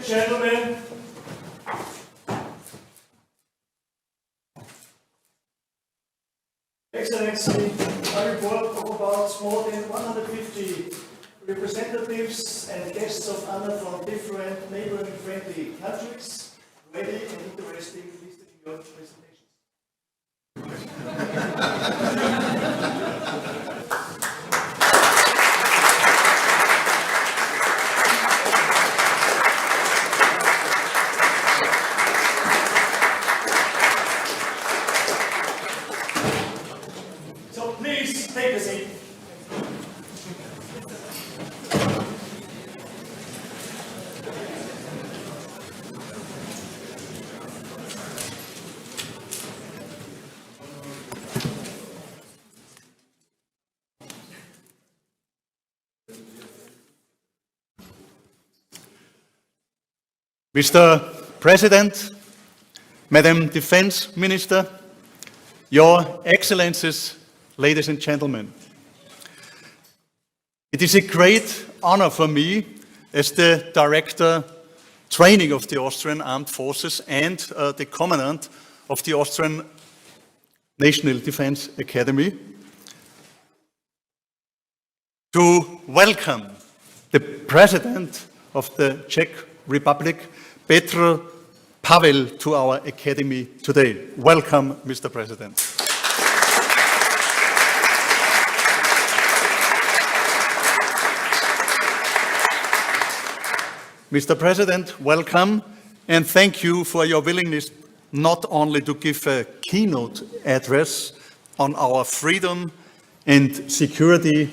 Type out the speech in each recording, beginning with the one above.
and gentlemen, Excellency, I report of about more than 150 representatives and guests of honor from different neighboring friendly countries, ready and interesting listed in your presentations. So please take a seat. Mr. President, Madam Defense Minister, Your Excellencies, ladies and gentlemen. It is a great honor for me as the Director Training of the Austrian Armed Forces and the Commandant of the Austrian National Defense Academy to welcome the President of the Czech Republic, Petr Pavel, to our Academy today. Welcome, Mr. President. Mr. President, welcome, and thank you for your willingness not only to give a keynote address on our freedom and security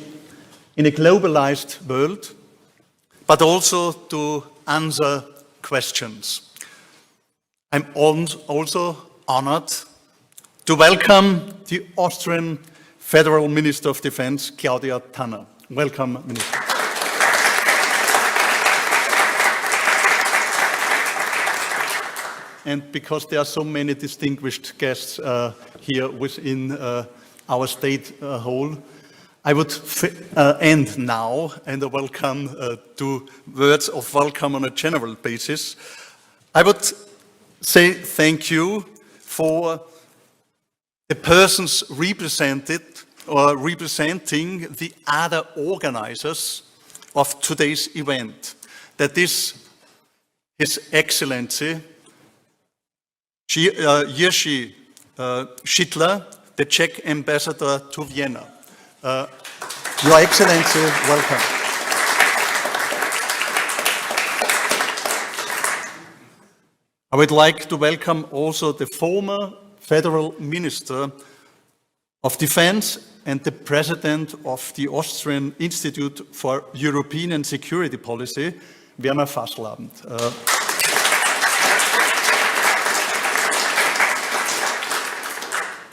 in a globalized world, but also to answer questions. I'm also honored to welcome the Austrian Federal Minister of Defense, Claudia Tanner. Welcome, Minister. And because there are so many distinguished guests here within our state hall, I would end now and welcome to words of welcome on a general basis. I would say thank you for the persons represented or representing the other organizers of today's event. That is His Excellency Erich Csitkovits, the Czech ambassador to Vienna. Your Excellency, welcome. I would like to welcome also the former Federal Minister of Defense and the President of the Austrian Institute for European and Security Policy, Werner Fasslabend.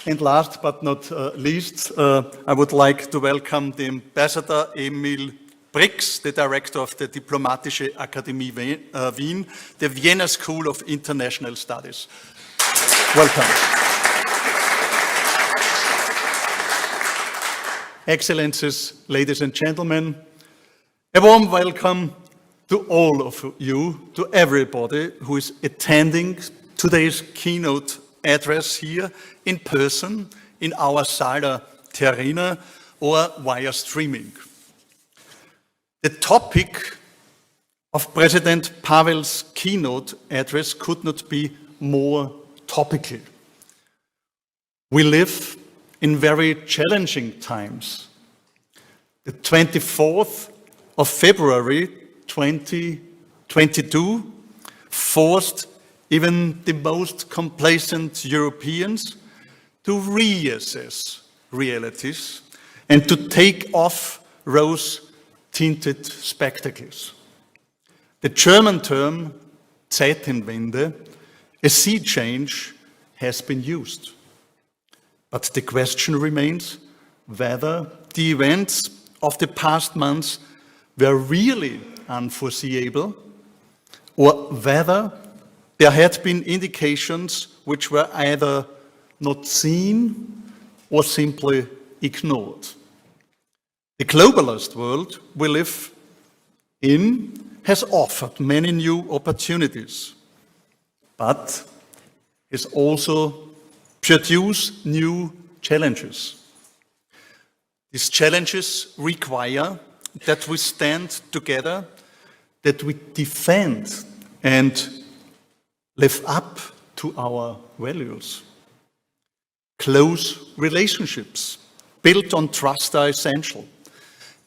And last but not least, I would like to welcome the Ambassador Emil Brix, the Director of the Diplomatische Akademie Wien, the Vienna School of International Studies. Welcome. Excellencies, ladies and gentlemen, a warm welcome to all of you, to everybody who is attending today's keynote address here in person in our Sala Terrena or via streaming. The topic of President Pavel's keynote address could not be more topical. We live in very challenging times. The 24th of February 2022 forced even the most complacent Europeans to reassess realities and to take off rose-tinted spectacles. The German term Zeitenwende, a sea change, has been used. But the question remains whether the events of the past months were really unforeseeable or whether there had been indications which were either not seen or simply ignored. The globalist world we live in has offered many new opportunities, but has also produced new challenges. These challenges require that we stand together, that we defend and live up to our values. Close relationships built on trust are essential,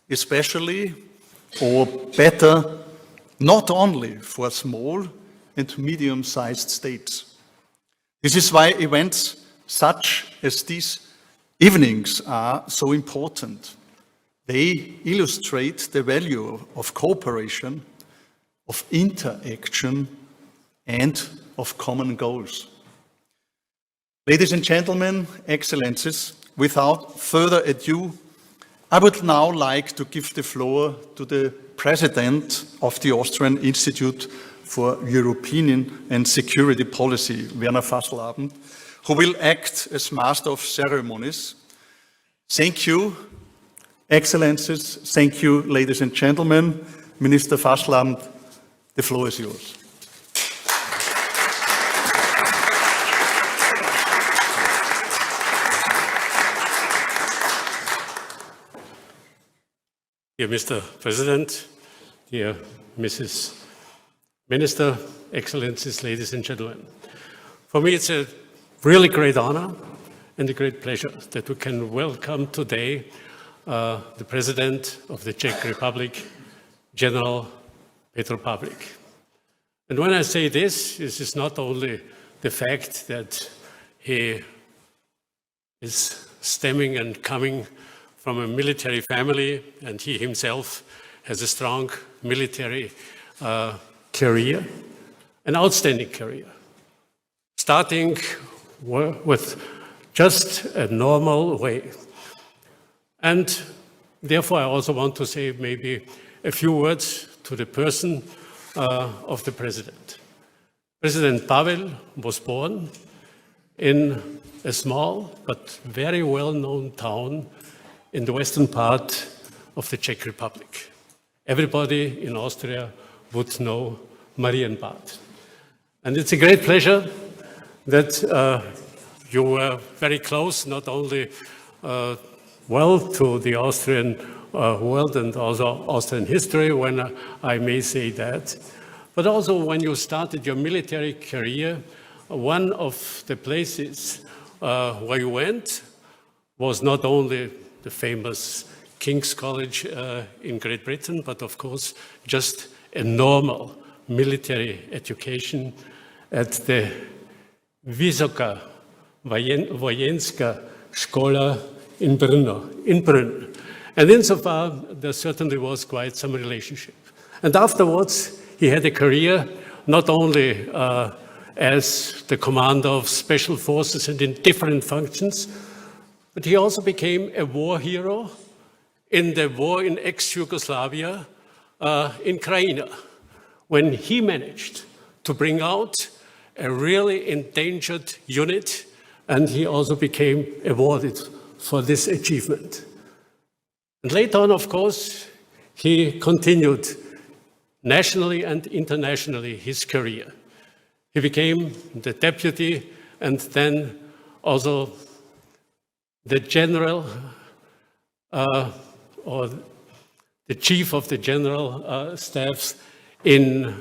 especially or better, not only for small and medium-sized states. This is why events such as these evenings are so important. They illustrate the value of cooperation, of interaction, and of common goals. Ladies and gentlemen, Excellencies, without further ado, I would now like to give the floor to the President of the Austrian Institute for European and Security Policy, Werner Fasslabend, who will act as Master of Ceremonies. Thank you, Excellencies. Thank you, ladies and gentlemen. Minister Fasslabend, the floor is yours. Dear Mr. President, dear Mrs. Minister, Excellencies, ladies and gentlemen. For me, it's a really great honor and a great pleasure that we can welcome today the President of the Czech Republic, General Petr Pavel. And when I say this is not only the fact that he is stemming and coming from a military family, and he himself has a strong military career, an outstanding career, starting with just a normal way. And therefore, I also want to say maybe a few words to the person of the President. President Pavel was born in a small but very well-known town in the western part of the Czech Republic. Everybody in Austria would know Marienbad. And it's a great pleasure that you were very close, not only well to the Austrian world and also Austrian history, when I may say that, but also when you started your military career, one of the places where you went was not only the famous King's College in Great Britain, but of course just a normal military education at the Vysoká vojenská škola in Brno. And insofar, there certainly was quite some relationship. And afterwards, he had a career not only as the commander of special forces and in different functions, but he also became a war hero in the war in ex-Yugoslavia in Crimea, when he managed to bring out a really endangered unit, and he also became awarded for this achievement. And later on, of course, he continued nationally and internationally his career. He became the deputy and then also the general or the chief of the general staffs in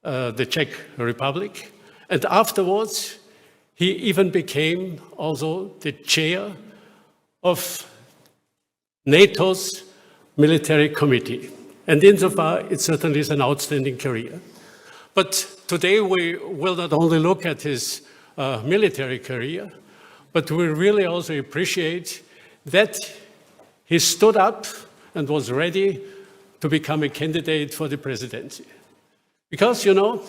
the Czech Republic. And afterwards, he even became also the chair of NATO's military committee. And insofar, it certainly is an outstanding career. But today we will not only look at his military career, but we really also appreciate that he stood up and was ready to become a candidate for the presidency. Because, you know,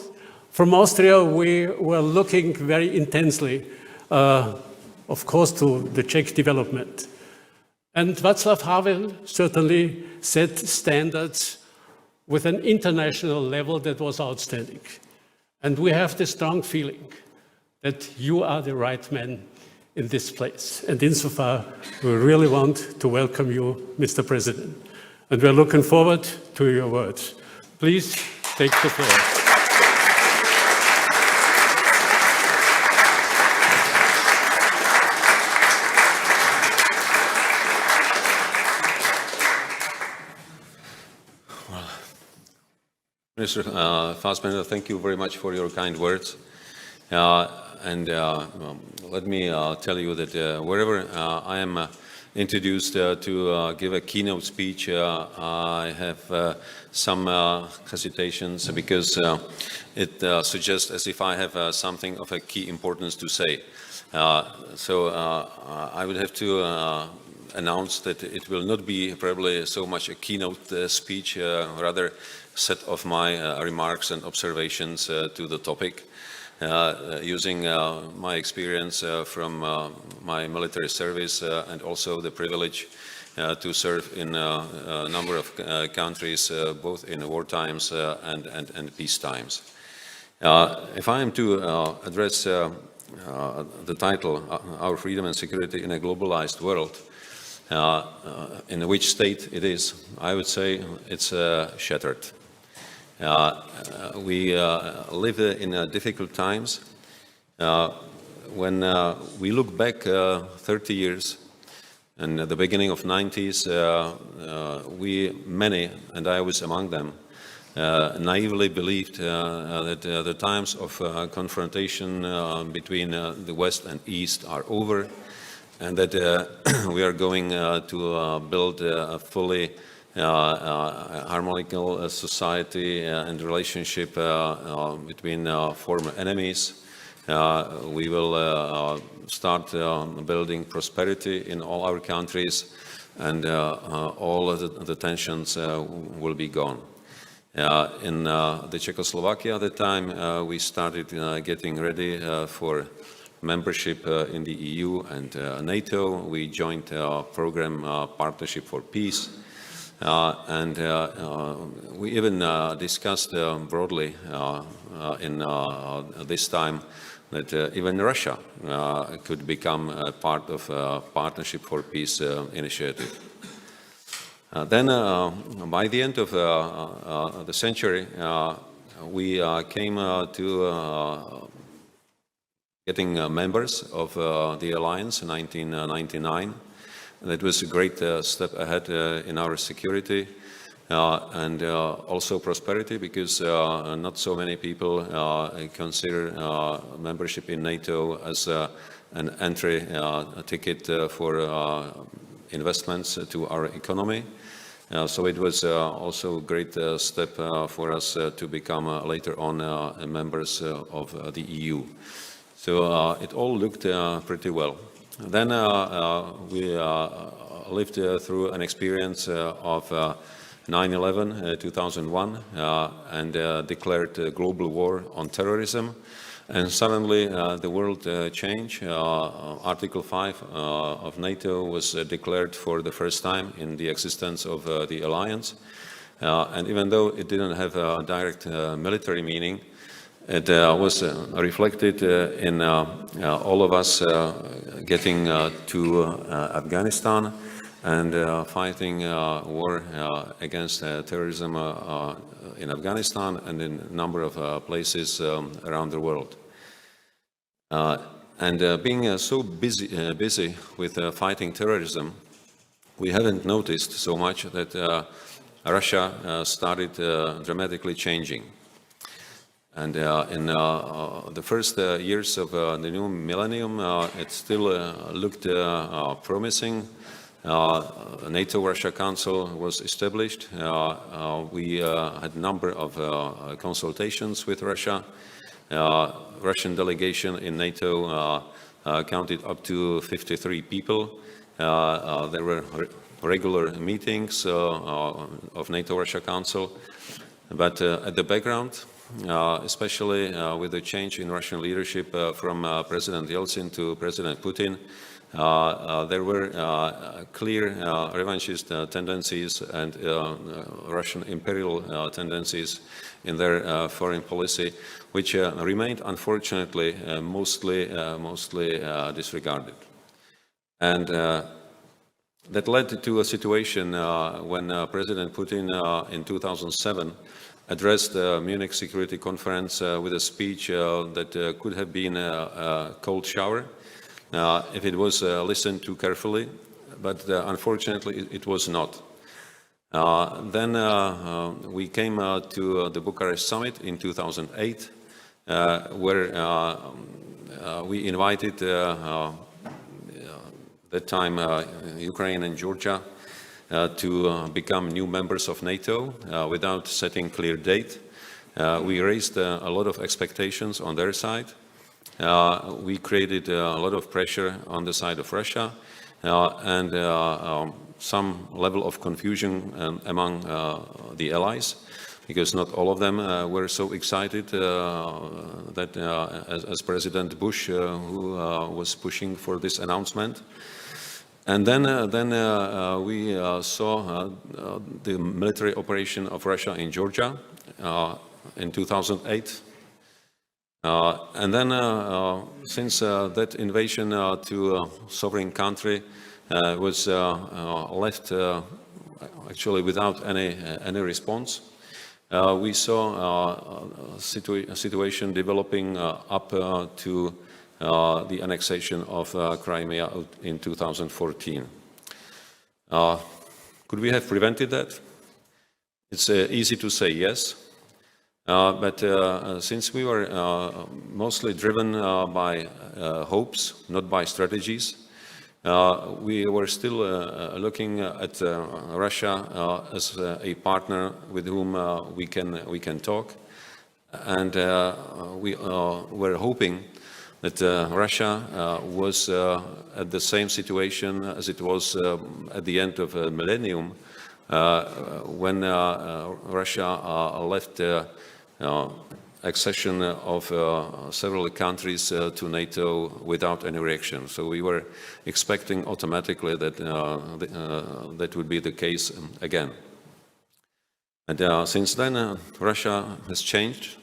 from Austria, we were looking very intensely, of course, to the Czech development. And Václav Havel certainly set standards with an international level that was outstanding. And we have the strong feeling that you are the right man in this place. And insofar, we really want to welcome you, Mr. President. And we're looking forward to your words. Please take the floor. Mr. Fasslabend, thank you very much for your kind words. Let me tell you that wherever I am introduced to give a keynote speech, I have some hesitations because it suggests as if I have something of a key importance to say. So I would have to announce that it will not be probably so much a keynote speech, rather set of my remarks and observations to the topic, using my experience from my military service and also the privilege to serve in a number of countries, both in war times and peace times. If I am to address the title, Our Freedom and Security in a Globalized World, in which state it is, I would say it's shattered. We live in difficult times. When we look back 30 years and at the beginning of 90s, many, and I was among them, naively believed that the times of confrontation between the West and East are over, and that we are going to build a fully harmonical society and relationship between former enemies. We will start building prosperity in all our countries, and all of the tensions will be gone. In the Czechoslovakia at the time, we started getting ready for membership in the EU and NATO. We joined a program Partnership for Peace. And we even discussed broadly in this time that even Russia could become a part of Partnership for Peace initiative. Then, by the end of the century, we came to getting members of the alliance in 1999. That was a great step ahead in our security and also prosperity, because not so many people consider membership in NATO as an entry ticket for investments to our economy. So it was also a great step for us to become later on members of the EU. So it all looked pretty well. Then we lived through an experience of 9/11, 2001, and declared a global war on terrorism. And suddenly the world changed. Article 5 of NATO was declared for the first time in the existence of the alliance. And even though it didn't have a direct military meaning, it was reflected in all of us getting to Afghanistan and fighting war against terrorism in Afghanistan and in a number of places around the world. And being so busy with fighting terrorism, we haven't noticed so much that Russia started dramatically changing. And in the first years of the new millennium, it still looked promising. NATO-Russia Council was established. We had a number of consultations with Russia. Russian delegation in NATO counted up to 53 people. There were regular meetings of NATO-Russia Council. But at the background, especially with the change in Russian leadership from President Yeltsin to President Putin, there were clear revanchist tendencies and Russian imperial tendencies in their foreign policy, which remained, unfortunately, mostly disregarded. And that led to a situation when President Putin in 2007 addressed the Munich Security Conference with a speech that could have been a cold shower if it was listened to carefully, but unfortunately it was not. Then we came to the Bucharest summit in 2008, where we invited that time Ukraine and Georgia to become new members of NATO without setting clear date. We raised a lot of expectations on their side. We created a lot of pressure on the side of Russia and some level of confusion among the allies, because not all of them were so excited that as President Bush, who was pushing for this announcement. And then we saw the military operation of Russia in Georgia in 2008. And then since that invasion to a sovereign country was left actually without any response, we saw a situation developing up to the annexation of Crimea in 2014. Could we have prevented that? It's easy to say yes, but since we were mostly driven by hopes, not by strategies, we were still looking at Russia as a partner with whom we can talk, and we were hoping that Russia was at the same situation as it was at the end of the millennium, when Russia left accession of several countries to NATO without any reaction. So we were expecting automatically that that would be the case again. And since then, Russia has changed.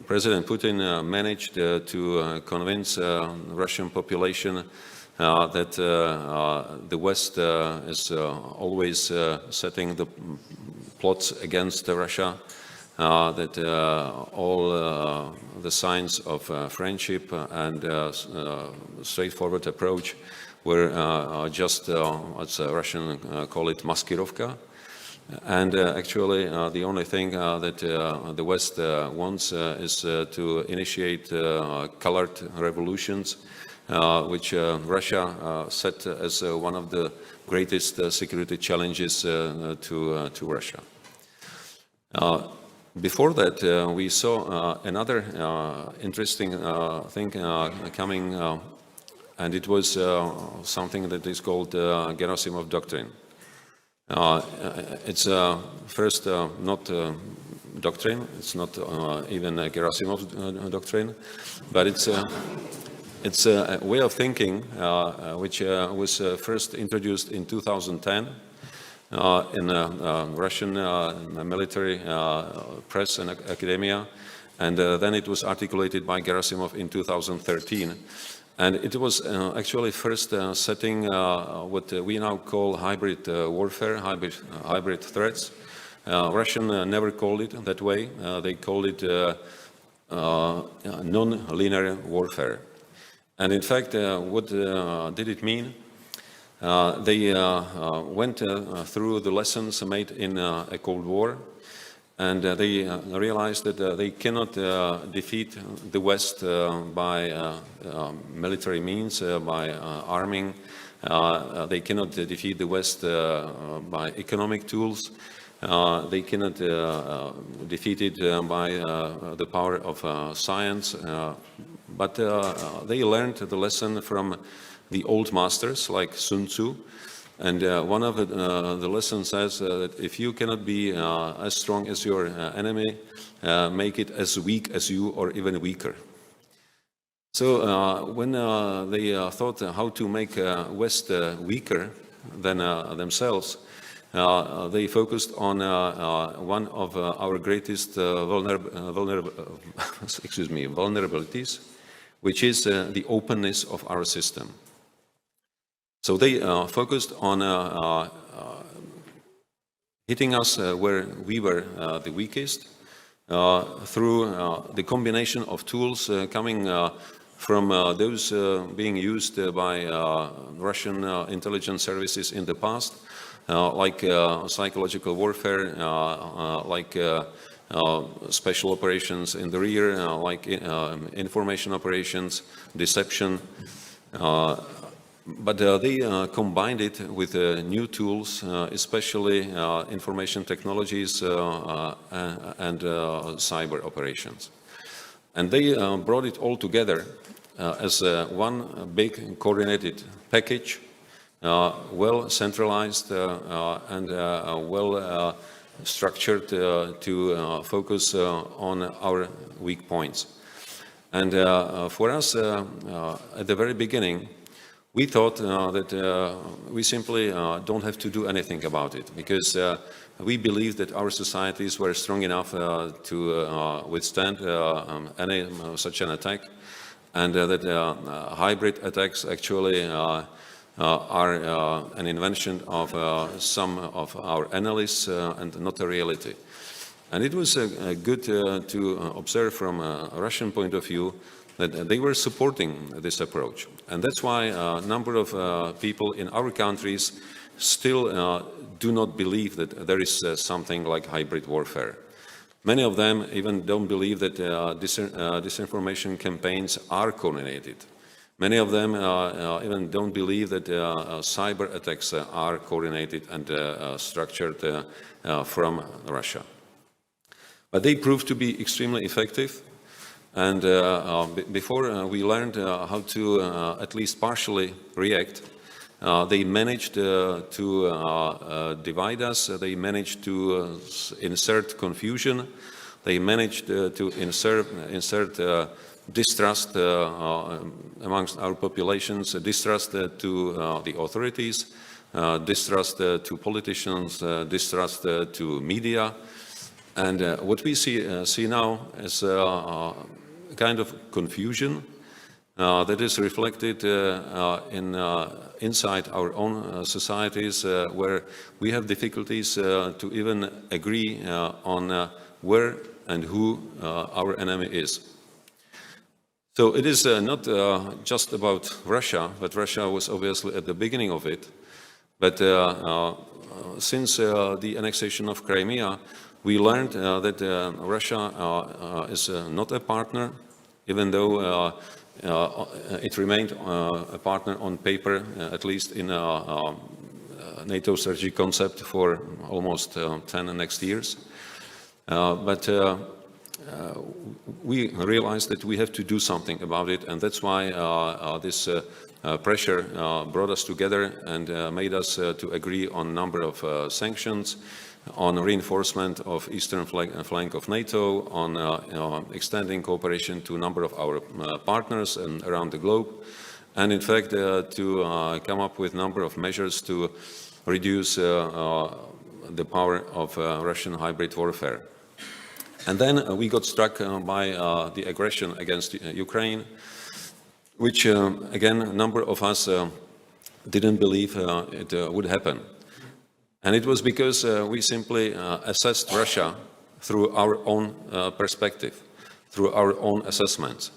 President Putin managed to convince Russian population that the West is always setting the plots against Russia, that all the signs of friendship and straightforward approach were just, as Russians call it, maskirovka. And actually, the only thing that the West wants is to initiate colored revolutions, which Russia set as one of the greatest security challenges to Russia. Before that, we saw another interesting thing coming, and it was something that is called Gerasimov Doctrine. It's first not doctrine, it's not even a Gerasimov doctrine, but it's a way of thinking which was first introduced in 2010 in Russian military press and academia, and then it was articulated by Gerasimov in 2013. And it was actually first setting what we now call hybrid warfare, hybrid threats. Russian never called it that way. They called it non-linear warfare. And in fact, what did it mean? They went through the lessons made in a Cold War, and they realized that they cannot defeat the West by military means, by arming. They cannot defeat the West by economic tools. They cannot defeat it by the power of science. But they learned the lesson from the old masters like Sun Tzu. And one of the lessons says that if you cannot be as strong as your enemy, make it as weak as you or even weaker. So when they thought how to make West weaker than themselves, they focused on one of our greatest vulnerabilities, which is the openness of our system. So they focused on hitting us where we were the weakest, through the combination of tools coming from those being used by Russian intelligence services in the past, like psychological warfare, like special operations in the rear, like information operations, deception. But they combined it with new tools, especially information technologies and cyber operations. And they brought it all together as one big coordinated package, well centralized and well structured to focus on our weak points. And for us, at the very beginning, we thought that we simply don't have to do anything about it, because we believe that our societies were strong enough to withstand any such an attack, and that hybrid attacks actually are an invention of some of our analysts and not a reality. And it was good to observe from a Russian point of view that they were supporting this approach. And that's why a number of people in our countries still do not believe that there is something like hybrid warfare. Many of them even don't believe that disinformation campaigns are coordinated. Many of them even don't believe that cyber attacks are coordinated and structured from Russia. But they proved to be extremely effective. And before we learned how to at least partially react, they managed to divide us, they managed to insert confusion, they managed to insert distrust amongst our populations, distrust to the authorities, distrust to politicians, distrust to media. And what we see now is kind of confusion that is reflected inside our own societies, where we have difficulties to even agree on where and who our enemy is. So it is not just about Russia, but Russia was obviously at the beginning of it. But since the annexation of Crimea, we learned that Russia is not a partner, even though it remained a partner on paper, at least in NATO strategic concept for almost 10 next years. But we realized that we have to do something about it, and that's why this pressure brought us together and made us to agree on a number of sanctions, on reinforcement of eastern flank of NATO, on extending cooperation to a number of our partners and around the globe, and in fact to come up with a number of measures to reduce the power of Russian hybrid warfare. And then we got struck by the aggression against Ukraine, which again a number of us didn't believe it would happen. And it was because we simply assessed Russia through our own perspective, through our own assessments.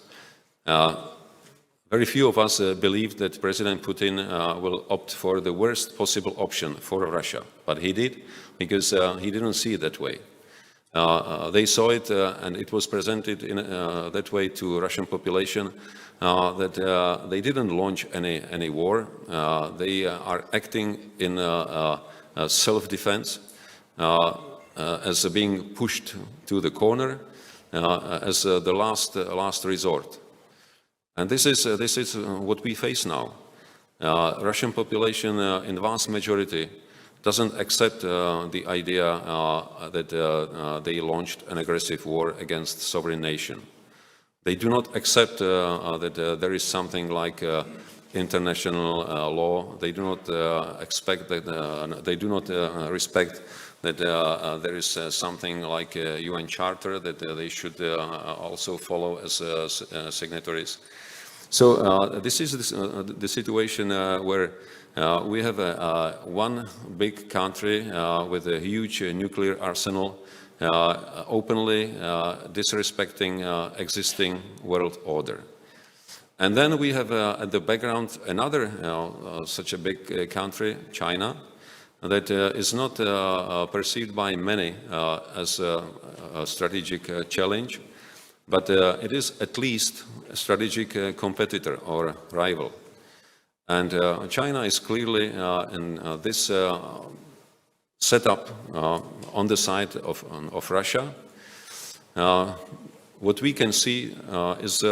Very few of us believed that President Putin will opt for the worst possible option for Russia, but he did, because he didn't see it that way. They saw it, and it was presented in that way to Russian population, that they didn't launch any war. They are acting in self-defense, as being pushed to the corner, as the last resort. And this is what we face now. Russian population in vast majority doesn't accept the idea that they launched an aggressive war against sovereign nation. They do not accept that there is something like international law. They do not expect that. They do not respect that there is something like a UN Charter that they should also follow as signatories. So this is the situation where We have one big country with a huge nuclear arsenal, openly disrespecting existing world order. And then we have at the background another such a big country, China, that is not perceived by many as a strategic challenge, but it is at least a strategic competitor or rival. And China is clearly in this setup on the side of Russia. What we can see is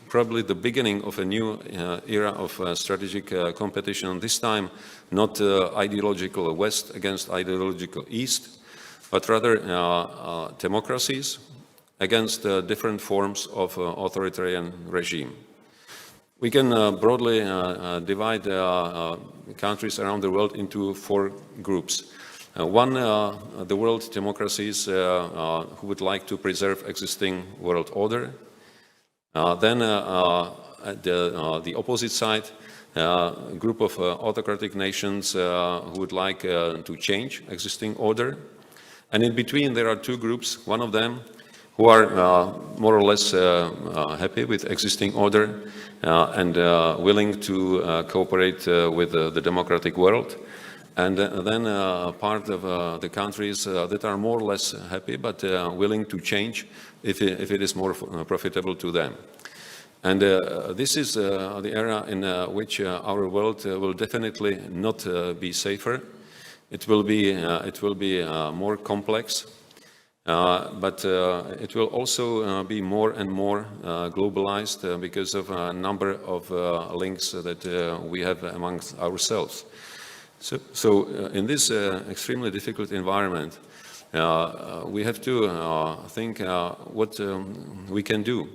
probably the beginning of a new era of strategic competition, this time not ideological West against ideological East, but rather democracies against different forms of authoritarian regime. We can broadly divide countries around the world into 4 groups. One, the world democracies who would like to preserve existing world order. Then at the opposite side, a group of autocratic nations who would like to change existing order. And in between there are 2 groups, one of them who are more or less happy with existing order and willing to cooperate with the democratic world. And then part of the countries that are more or less happy but willing to change if it is more profitable to them. And this is the era in which our world will definitely not be safer. It will be more complex, but it will also be more and more globalized because of a number of links that we have amongst ourselves. So in this extremely difficult environment, we have to think what we can do.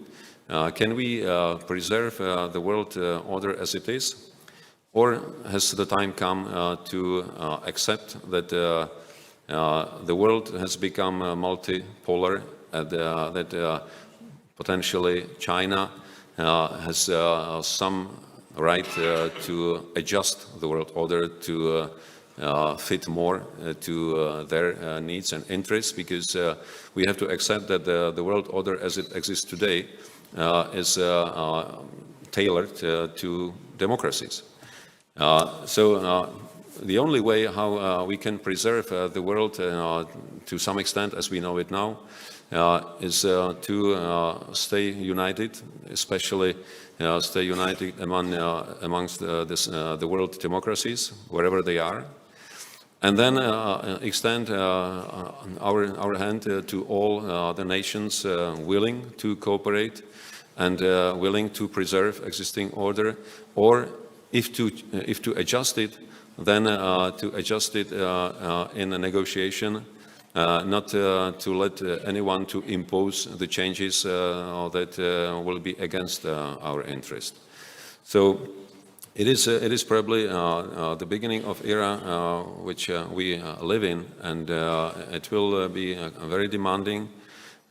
Can we preserve the world order as it is? Or has the time come to accept that the world has become multipolar and that potentially China has some right to adjust the world order to fit more to their needs and interests, because we have to accept that the world order as it exists today is tailored to democracies. So the only way how we can preserve the world to some extent as we know it now is to stay united, especially stay united amongst the world democracies, wherever they are, and then extend our hand to all the nations willing to cooperate and willing to preserve existing order, or if to adjust it, then to adjust it in a negotiation, not to let anyone to impose the changes that will be against our interest. So it is probably the beginning of era which we live in, and it will be very demanding.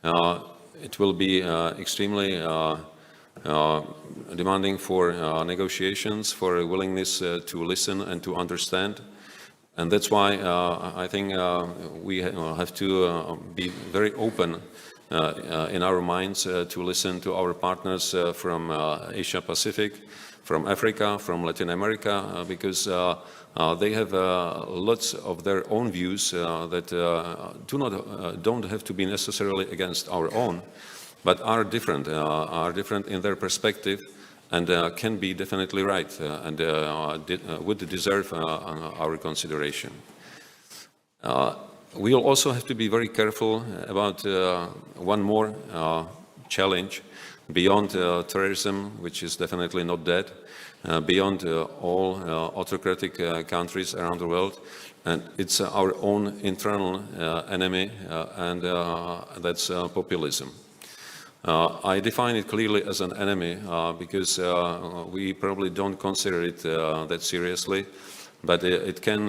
It will be extremely demanding for negotiations, for a willingness to listen and to understand. And that's why I think we have to be very open in our minds to listen to our partners from Asia Pacific, from Africa, from Latin America, because they have lots of their own views that don't have to be necessarily against our own, but are different in their perspective, and can be definitely right and would deserve our consideration. We will also have to be very careful about one more challenge beyond terrorism, which is definitely not dead, beyond all autocratic countries around the world, and it's our own internal enemy, and that's populism. I define it clearly as an enemy because we probably don't consider it that seriously, but it can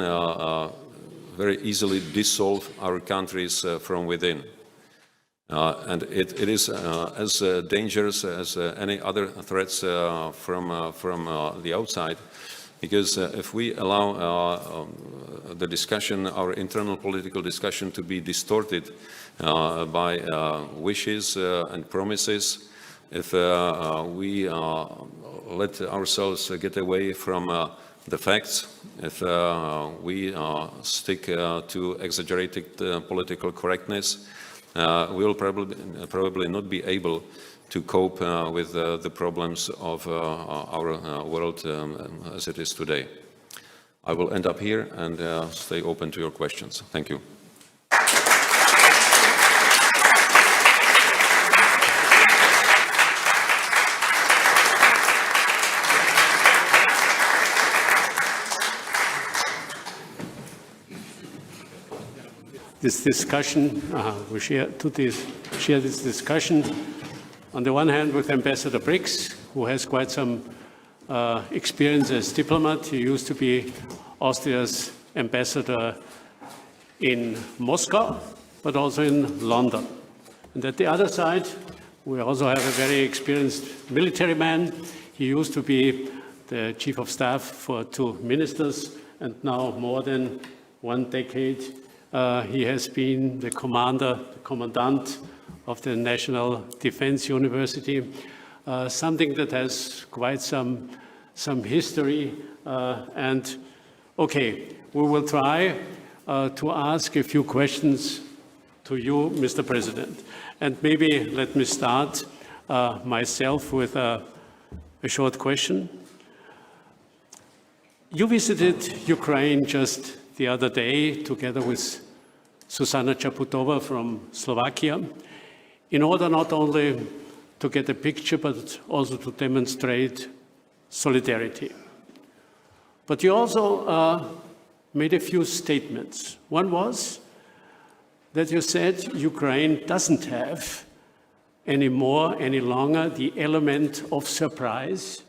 very easily dissolve our countries from within. And it is as dangerous as any other threats from the outside, Because if we allow the discussion, our internal political discussion, to be distorted by wishes and promises, if we let ourselves get away from the facts, if we stick to exaggerated political correctness, we will probably not be able to cope with the problems of our world as it is today. I will end up here and stay open to your questions. Thank you. This discussion, we share this discussion on the one hand with Ambassador Brix, who has quite some experience as diplomat. He used to be Austria's ambassador in Moscow, but also in London. And at the other side, we also have a very experienced military man. He used to be the chief of staff for 2 ministers, and now more than 1 decade, he has been the commandant of the National Defense University, something that has quite some history. And okay, we will try to ask a few questions to you, Mr. President. And maybe let me start myself with a short question. You visited Ukraine just the other day together with Zuzana Čaputova from Slovakia in order not only to get a picture but also to demonstrate solidarity. But you also made a few statements. One was that you said Ukraine doesn't have any longer the element of surprise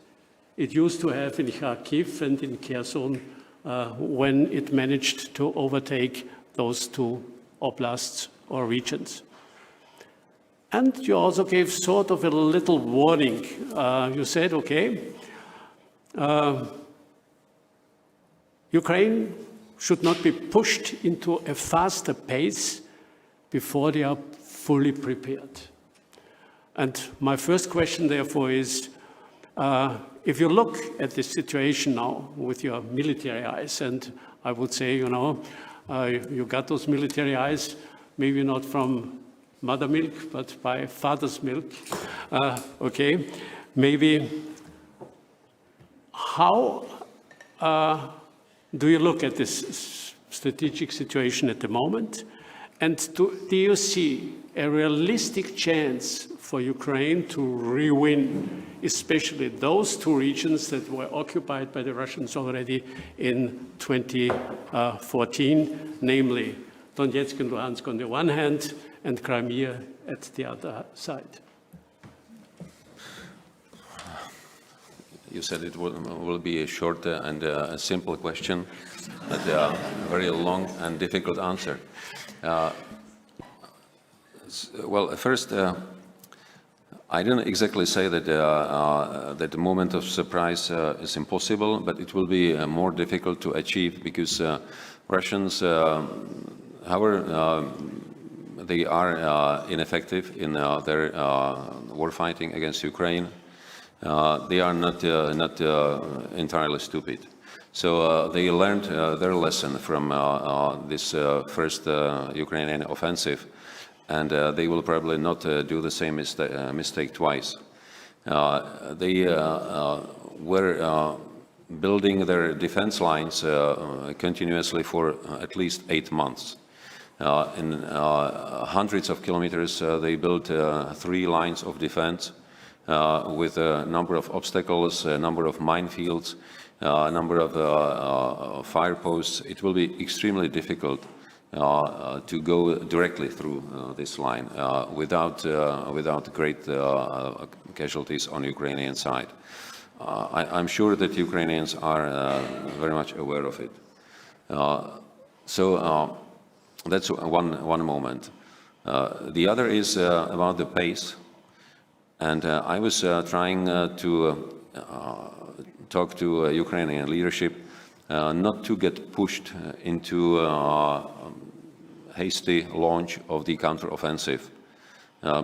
it used to have in Kharkiv and in Kherson when it managed to overtake those 2 oblasts or regions. And you also gave sort of a little warning. You said, okay, Ukraine should not be pushed into a faster pace before they are fully prepared. And my first question, therefore, is, if you look at the situation now with your military eyes, and I would say, you know, you got those military eyes, maybe not from mother milk, but by father's milk. Okay, maybe how do you look at this strategic situation at the moment? And do you see a realistic chance for Ukraine to re-win, especially those 2 regions that were occupied by the Russians already in 2014, namely Donetsk and Luhansk on the one hand, and Crimea at the other side? You said it will be a short and a simple question, but a very long and difficult answer. Well, first, I didn't exactly say that that the moment of surprise is impossible, but it will be more difficult to achieve because Russians, however, they are ineffective in their war fighting against Ukraine. They are not entirely stupid. So they learned their lesson from this first Ukrainian offensive, and they will probably not do the same mistake twice. They were building their defense lines continuously for at least 8 months. In hundreds of kilometers, they built 3 lines of defense with a number of obstacles, a number of minefields, a number of fire posts. It will be extremely difficult to go directly through this line without great casualties on Ukrainian side. I'm sure that Ukrainians are very much aware of it. So that's one moment. The other is about the pace. And I was trying to talk to Ukrainian leadership not to get pushed into hasty launch of the counteroffensive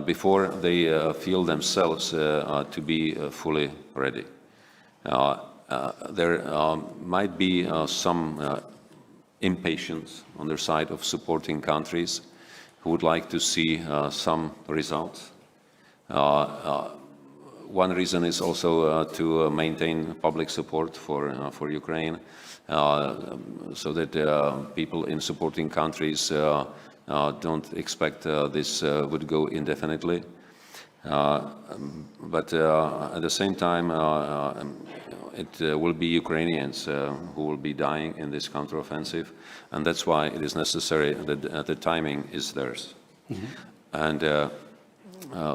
before they feel themselves to be fully ready. There might be some impatience on the side of supporting countries who would like to see some results. One reason is also to maintain public support for Ukraine, so that people in supporting countries don't expect this would go indefinitely. But at the same time, it will be Ukrainians who will be dying in this counteroffensive, and that's why it is necessary that the timing is theirs. And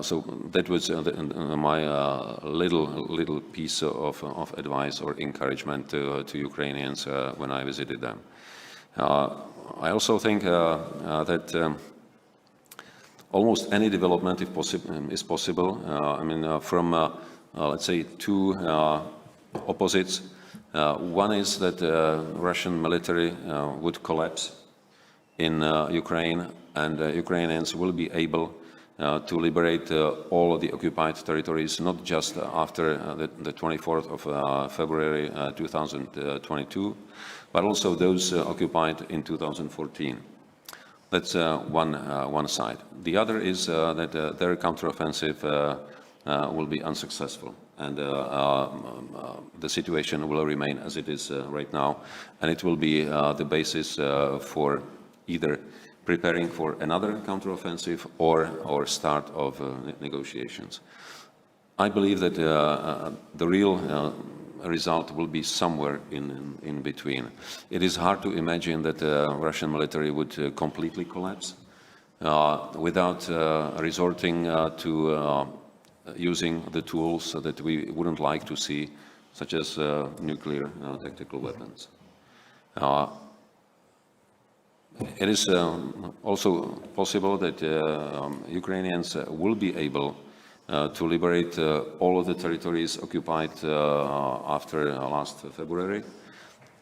so that was my little piece of advice or encouragement to Ukrainians when I visited them. I also think that almost any development is possible. I mean, from let's say two opposites. One is that Russian military would collapse in Ukraine, and Ukrainians will be able to liberate all of the occupied territories, not just after the 24th of February 2022, but also those occupied in 2014. That's one side. The other is that their counteroffensive will be unsuccessful, and the situation will remain as it is right now, and it will be the basis for either preparing for another counteroffensive or start of negotiations. I believe that the real result will be somewhere in between. It is hard to imagine that the Russian military would completely collapse without resorting to using the tools that we wouldn't like to see, such as nuclear tactical weapons. It is also possible that Ukrainians will be able to liberate all of the territories occupied after last February,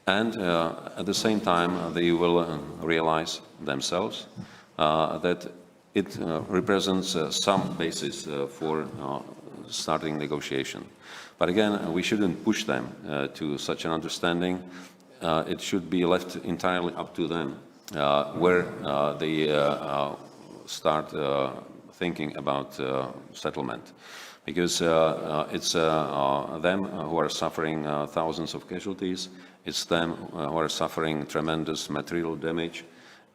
and at the same time they will realize themselves that it represents some basis for starting negotiation. But again, we shouldn't push them to such an understanding. It should be left entirely up to them where they start thinking about settlement, because it's them who are suffering thousands of casualties, it's them who are suffering tremendous material damage,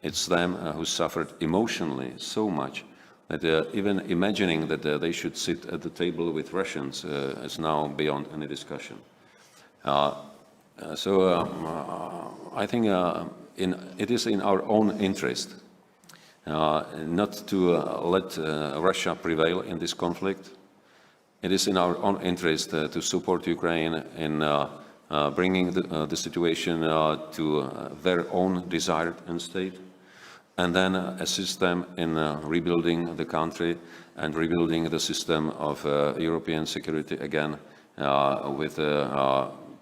it's them who suffered emotionally so much that even imagining that they should sit at the table with Russians is now beyond any discussion. So I think it is in our own interest not to let Russia prevail in this conflict. It is in our own interest to support Ukraine in bringing the situation to their own desired end state, and then assist them in rebuilding the country and rebuilding the system of European security again with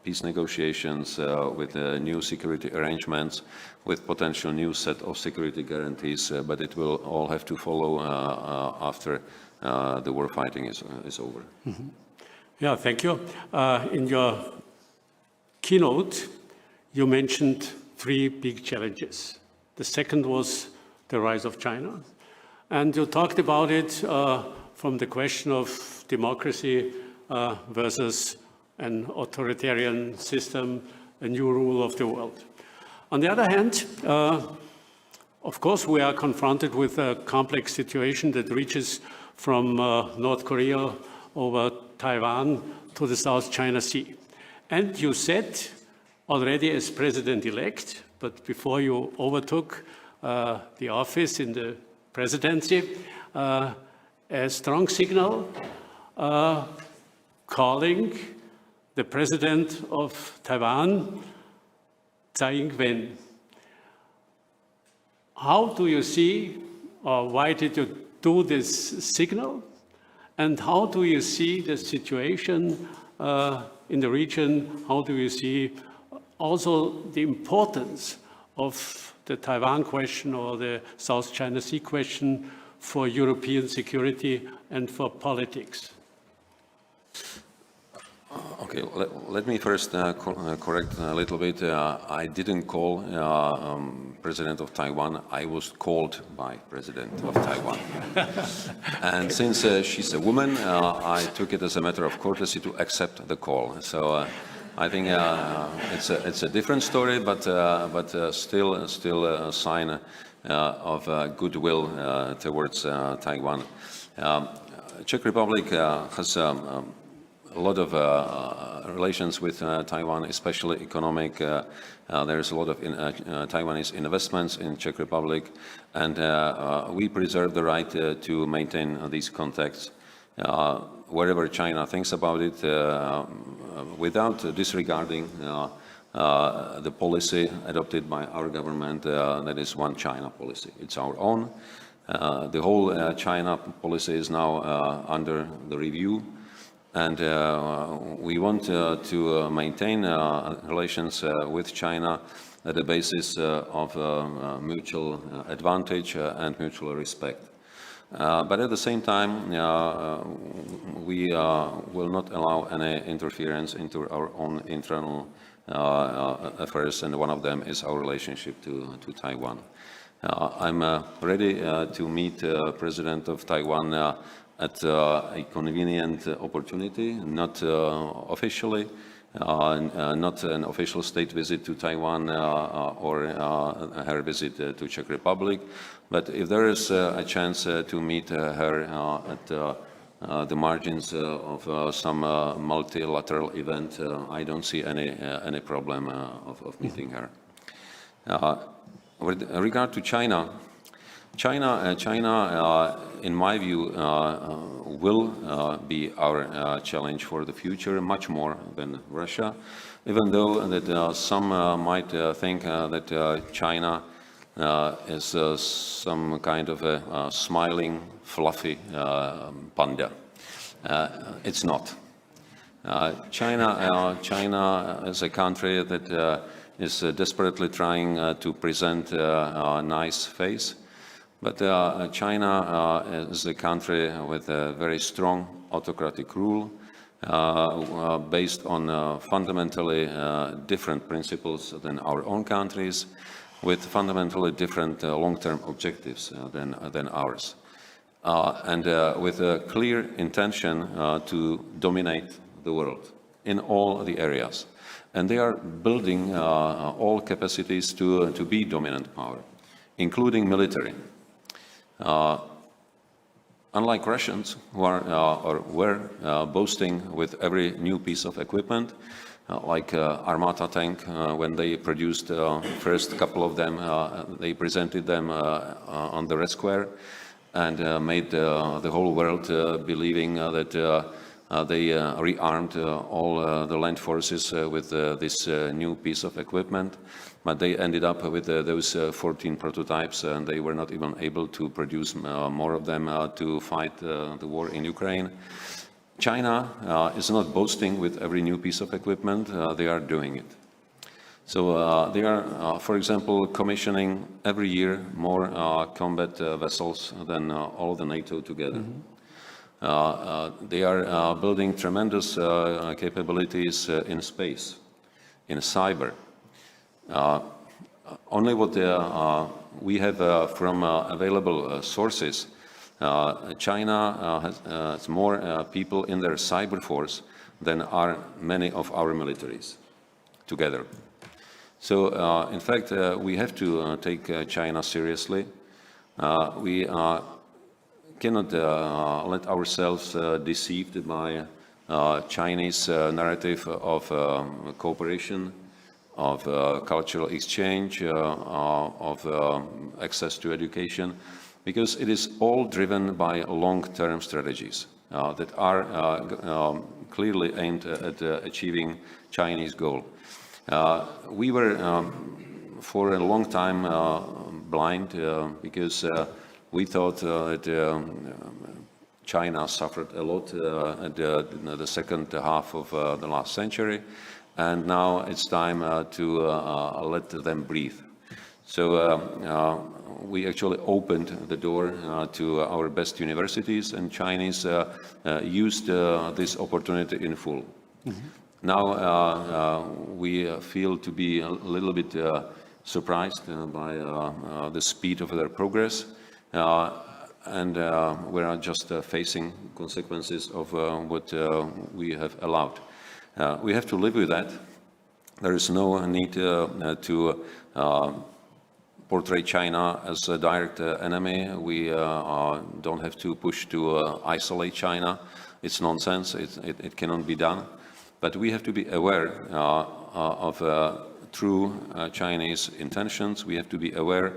peace negotiations, with new security arrangements, with potential new set of security guarantees, but it will all have to follow after the war fighting is over. Mm-hmm. Yeah, thank you. In your keynote, you mentioned three big challenges. The second was the rise of China. And you talked about it from the question of democracy versus an authoritarian system, a new rule of the world. On the other hand, of course, we are confronted with a complex situation that reaches from North Korea over Taiwan to the South China Sea. And you said already as president-elect, but before you overtook the office in the presidency, a strong signal calling the president of Taiwan, Tsai Ing-wen. How do you see, or why did you do this signal? And how do you see the situation in the region? How do you see also the importance of the Taiwan question or the South China Sea question for European security and for politics? Okay, let me first correct a little bit. I didn't call President of Taiwan. I was called by President of Taiwan. And since she's a woman, I took it as a matter of courtesy to accept the call. So I think it's a different story, but still a sign of goodwill towards Taiwan. Czech Republic has a lot of relations with Taiwan, especially economic. There's a lot of Taiwanese investments in Czech Republic, and we preserve the right to maintain these contacts wherever China thinks about it, without disregarding the policy adopted by our government, that is one China policy. It's our own. The whole China policy is now under the review. And we want to maintain relations with China at the basis of mutual advantage and mutual respect. But at the same time, we will not allow any interference into our own internal affairs, and one of them is our relationship to Taiwan. I'm ready to meet President of Taiwan at a convenient opportunity, not officially, not an official state visit to Taiwan or her visit to Czech Republic, but if there is a chance to meet her at the margins of some multilateral event, I don't see any problem of meeting her. With regard to China, in my view, will be our challenge for the future, much more than Russia, even though that some might think that China is some kind of a smiling, fluffy panda. It's not. China is a country that is desperately trying to present a nice face. But China is a country with a very strong autocratic rule based on fundamentally different principles than our own countries, with fundamentally different long-term objectives than ours, and with a clear intention to dominate the world in all the areas. And they are building all capacities to be dominant power, including military. Unlike Russians, who are or were boasting with every new piece of equipment, like Armata tank, when they produced first couple of them, they presented them on the Red Square and made the whole world believing that they rearmed all the land forces with this new piece of equipment. But they ended up with those 14 prototypes, and they were not even able to produce more of them to fight the war in Ukraine. China is not boasting with every new piece of equipment, they are doing it. So they are, for example, commissioning every year more combat vessels than all the NATO together. They are building tremendous capabilities in space, in cyber. Only what we have from available sources, China has more people in their cyber force than are many of our militaries together. So, in fact, we have to take China seriously. We cannot let ourselves deceived by Chinese narrative of cooperation, of cultural exchange, of access to education, because it is all driven by long-term strategies that are clearly aimed at achieving Chinese goal. We were for a long time blind because we thought that China suffered a lot at the second half of the last century, and now it's time to let them breathe. So we actually opened the door to our best universities, and Chinese used this opportunity in full. Now we feel to be a little bit surprised by the speed of their progress, and we are just facing consequences of what we have allowed. We have to live with that. There is no need to portray China as a direct enemy. We don't have to push to isolate China. It's nonsense. It cannot be done. But we have to be aware of true Chinese intentions. We have to be aware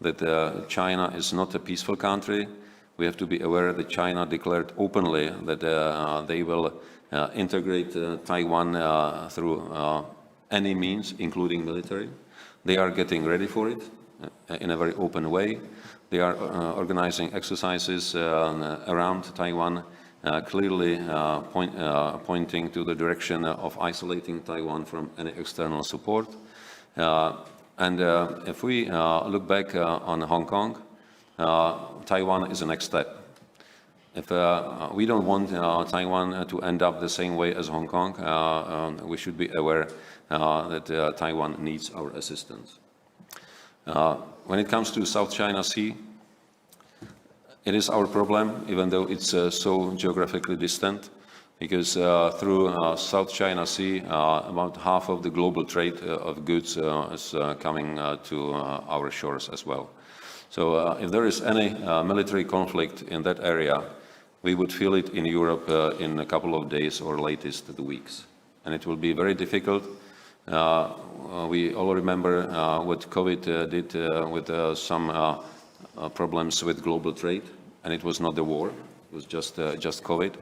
that China is not a peaceful country. We have to be aware that China declared openly that they will integrate Taiwan through any means, including military. They are getting ready for it in a very open way. They are organizing exercises around Taiwan, clearly pointing to the direction of isolating Taiwan from any external support. And if we look back on Hong Kong, Taiwan is the next step. If we don't want Taiwan to end up the same way as Hong Kong, we should be aware that Taiwan needs our assistance. When it comes to South China Sea, it is our problem, even though it's so geographically distant, because through South China Sea, about half of the global trade of goods is coming to our shores as well. So if there is any military conflict in that area, we would feel it in Europe in a couple of days or latest the weeks. And it will be very difficult. We all remember what COVID did with some problems with global trade, and it was not the war, it was just COVID.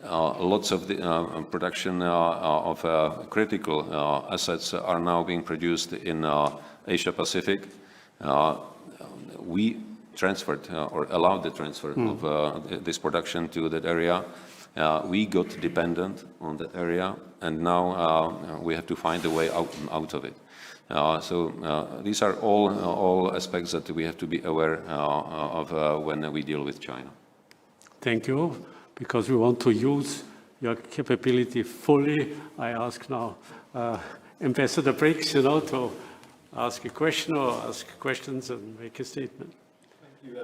Lots of the production of critical assets are now being produced in Asia Pacific. We transferred or allowed the transfer of this production to that area. We got dependent on that area, and now we have to find a way out of it. So these are all aspects that we have to be aware of when we deal with China. Thank you. Because we want to use your capability fully, I ask now Ambassador Brix, to ask a question or ask questions and make a statement. Thank you,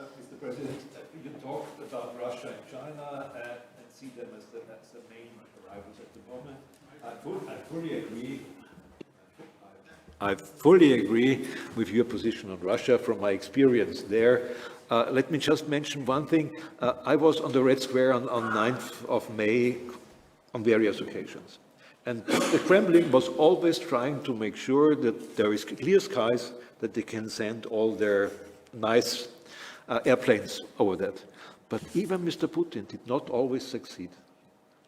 Mr. President. You talked about Russia and China and see them as the main rivals at the moment. I fully agree. I fully agree with your position on Russia from my experience there. Let me just mention one thing. I was on the Red Square on 9th of May on various occasions. And the Kremlin was always trying to make sure that there is clear skies, that they can send all their nice airplanes over that. But even Mr. Putin did not always succeed.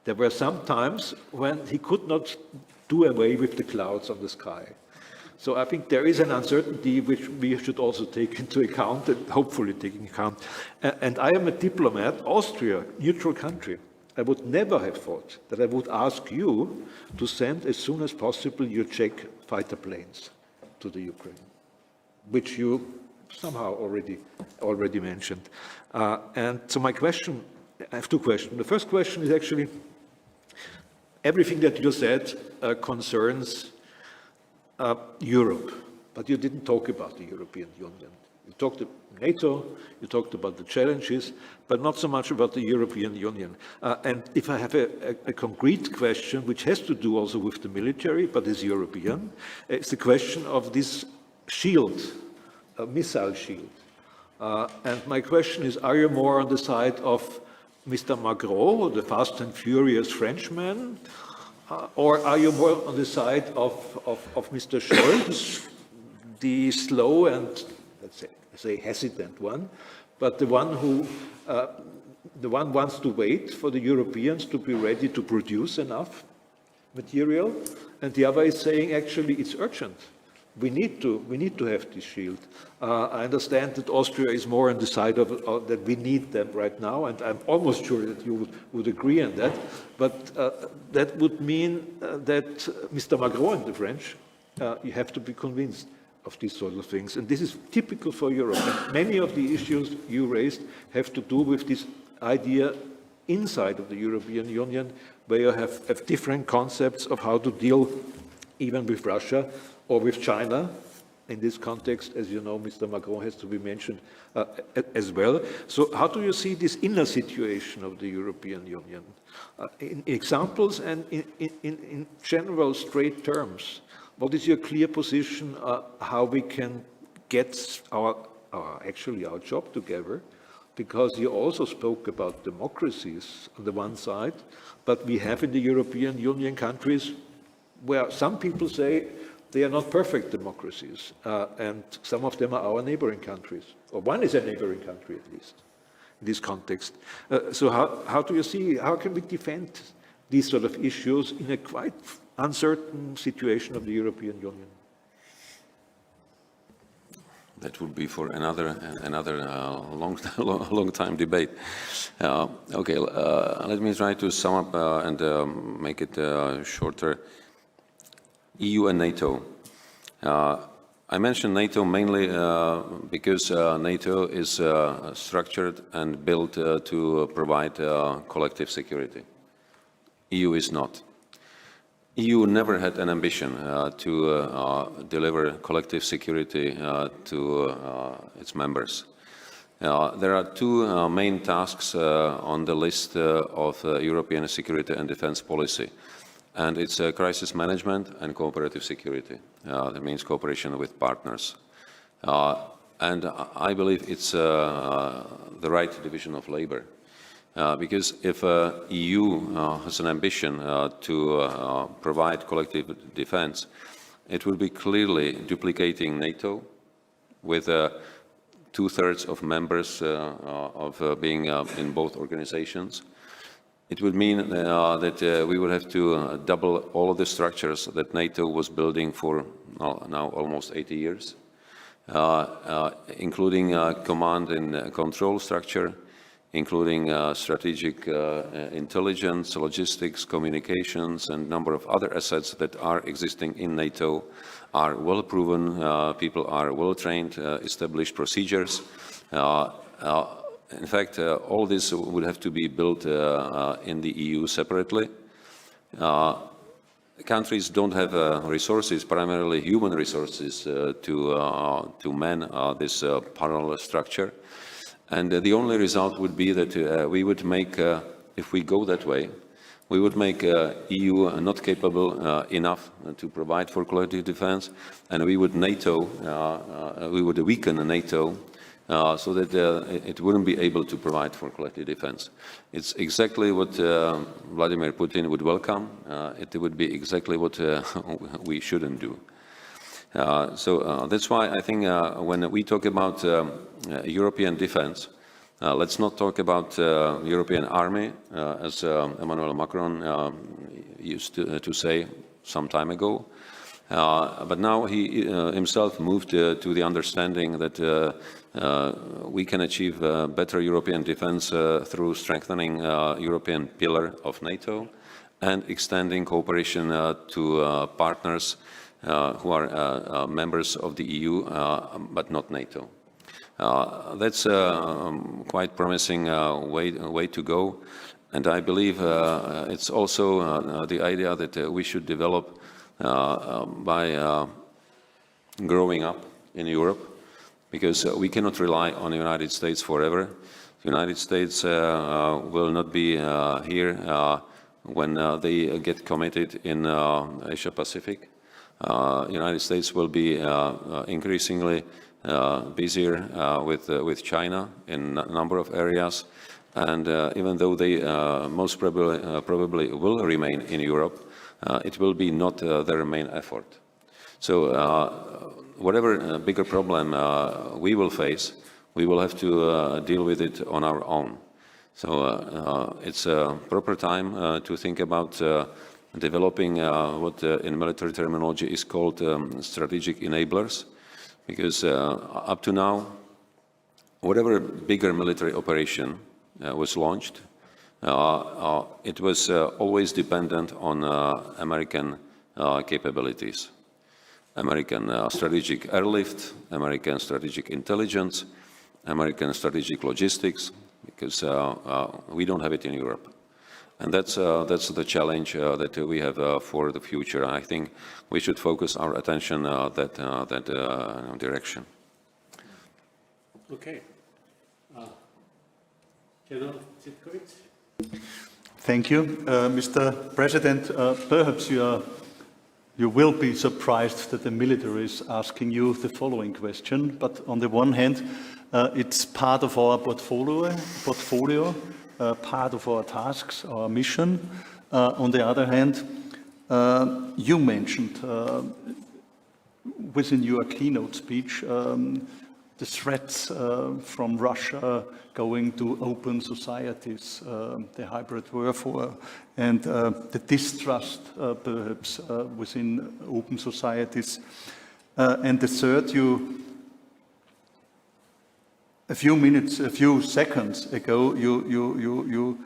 There were some times when he could not do away with the clouds on the sky. So I think there is an uncertainty which we should also take into account, and hopefully take into account. And I am a diplomat, Austria, neutral country. I would never have thought that I would ask you to send as soon as possible your Czech fighter planes to the Ukraine, which you somehow already mentioned. And so my question, I have two questions. The first question is actually, everything that you said concerns Europe, but you didn't talk about the European Union. You talked about NATO, you talked about the challenges, but not so much about the European Union. And if I have a concrete question, which has to do also with the military, but is European, it's the question of this shield, a missile shield. And my question is, are you more on the side of Mr. Macron, the fast and furious Frenchman, or are you more on the side of Mr. Scholz, the slow and, let's say hesitant one, but the one who wants to wait for the Europeans to be ready to produce enough material, and the other is saying actually it's urgent. we need to have this shield. I understand that Austria is more on the side of that we need them right now, and I'm almost sure that you would agree on that. But that would mean that Mr. Macron and the French, you have to be convinced of these sort of things. And this is typical for Europe. And many of the issues you raised have to do with this idea inside of the European Union, where you have different concepts of how to deal even with Russia or with China. In this context, as you know, Mr. Macron has to be mentioned as well. So how do you see this inner situation of the European Union? In examples and in general straight terms, what is your clear position how we can get our job together? Because you also spoke about democracies on the one side, but we have in the European Union countries where some people say they are not perfect democracies, and some of them are our neighboring countries, or one is a neighboring country at least, in this context. So how do you see, how can we defend these sort of issues in a quite uncertain situation of the European Union? That would be for another long time debate. Okay, let me try to sum up and make it shorter. EU and NATO. I mentioned NATO mainly because NATO is structured and built to provide collective security. EU is not. EU never had an ambition to deliver collective security to its members. There are two main tasks on the list of European security and defense policy, and it's crisis management and cooperative security. That means cooperation with partners. And I believe it's the right division of labor. Because if EU has an ambition to provide collective defense, it will be clearly duplicating NATO with 2/3 of members of being in both organizations. It would mean that we would have to double all of the structures that NATO was building for now almost 80 years, including command and control structure, including strategic intelligence, logistics, communications, and a number of other assets that are existing in NATO, are well proven, people are well trained, established procedures. In fact, all this would have to be built in the EU separately. Countries don't have resources, primarily human resources, to man this parallel structure. And the only result would be that we would make, if we go that way, we would make EU not capable enough to provide for collective defense, and we would weaken NATO so that it wouldn't be able to provide for collective defense. It's exactly what Vladimir Putin would welcome. It would be exactly what we shouldn't do. So that's why I think when we talk about European defense, let's not talk about European army, as Emmanuel Macron used to say some time ago. But now he himself moved to the understanding that we can achieve better European defense through strengthening European pillar of NATO and extending cooperation to partners who are members of the EU, but not NATO. That's a quite promising way to go, and I believe it's also the idea that we should develop by growing up in Europe, because we cannot rely on the United States forever. The United States will not be here when they get committed in Asia Pacific. United States will be increasingly busier with China in a number of areas, and even though they most probably will remain in Europe, it will be not their main effort. So whatever bigger problem we will face, we will have to deal with it on our own. So it's a proper time to think about developing what in military terminology is called strategic enablers, because up to now, whatever bigger military operation was launched, it was always dependent on American capabilities. American strategic airlift, American strategic intelligence, American strategic logistics, because we don't have it in Europe. And that's the challenge that we have for the future. I think we should focus our attention that direction. Okay. General Csitkovits. Thank you. Mr. President, perhaps you will be surprised that the military is asking you the following question, but on the one hand, it's part of our portfolio, part of our tasks, our mission. On the other hand, you mentioned within your keynote speech the threats from Russia going to open societies, the hybrid warfare, and the distrust perhaps within open societies. And the third, a few seconds ago, you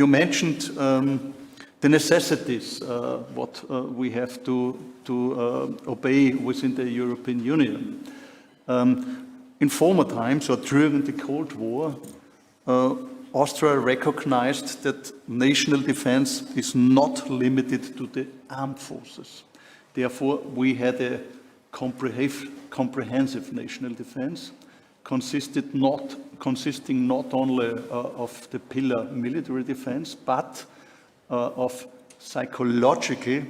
mentioned the necessities what we have to obey within the European Union. In former times, or during the Cold War, Austria recognized that national defense is not limited to the armed forces. Therefore, we had a comprehensive national defense, consisting not only of the pillar military defense, but of psychological,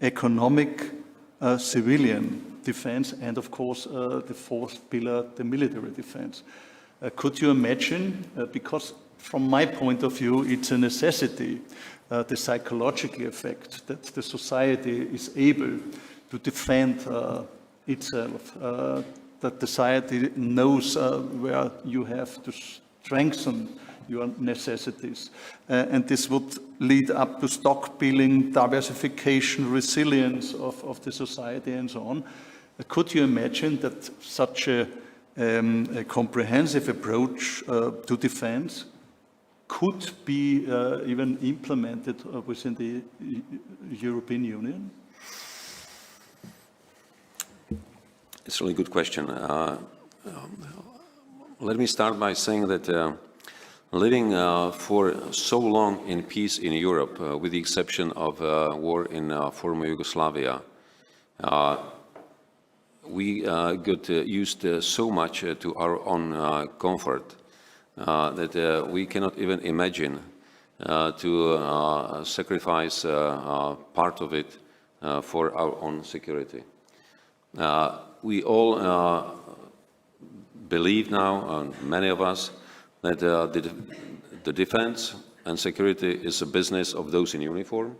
economic, civilian defense, and of course the fourth pillar, the military defense. Could you imagine, because from my point of view it's a necessity, the psychological effect that the society is able to defend itself, that the society knows where you have to strengthen your necessities. And this would lead up to stock building, diversification, resilience of the society and so on. Could you imagine that such a comprehensive approach to defense could be even implemented within the European Union? It's a really good question. Let me start by saying that living for so long in peace in Europe, with the exception of war in former Yugoslavia, we got used so much to our own comfort that we cannot even imagine to sacrifice part of it for our own security. We all believe now, many of us, that the defense and security is a business of those in uniform,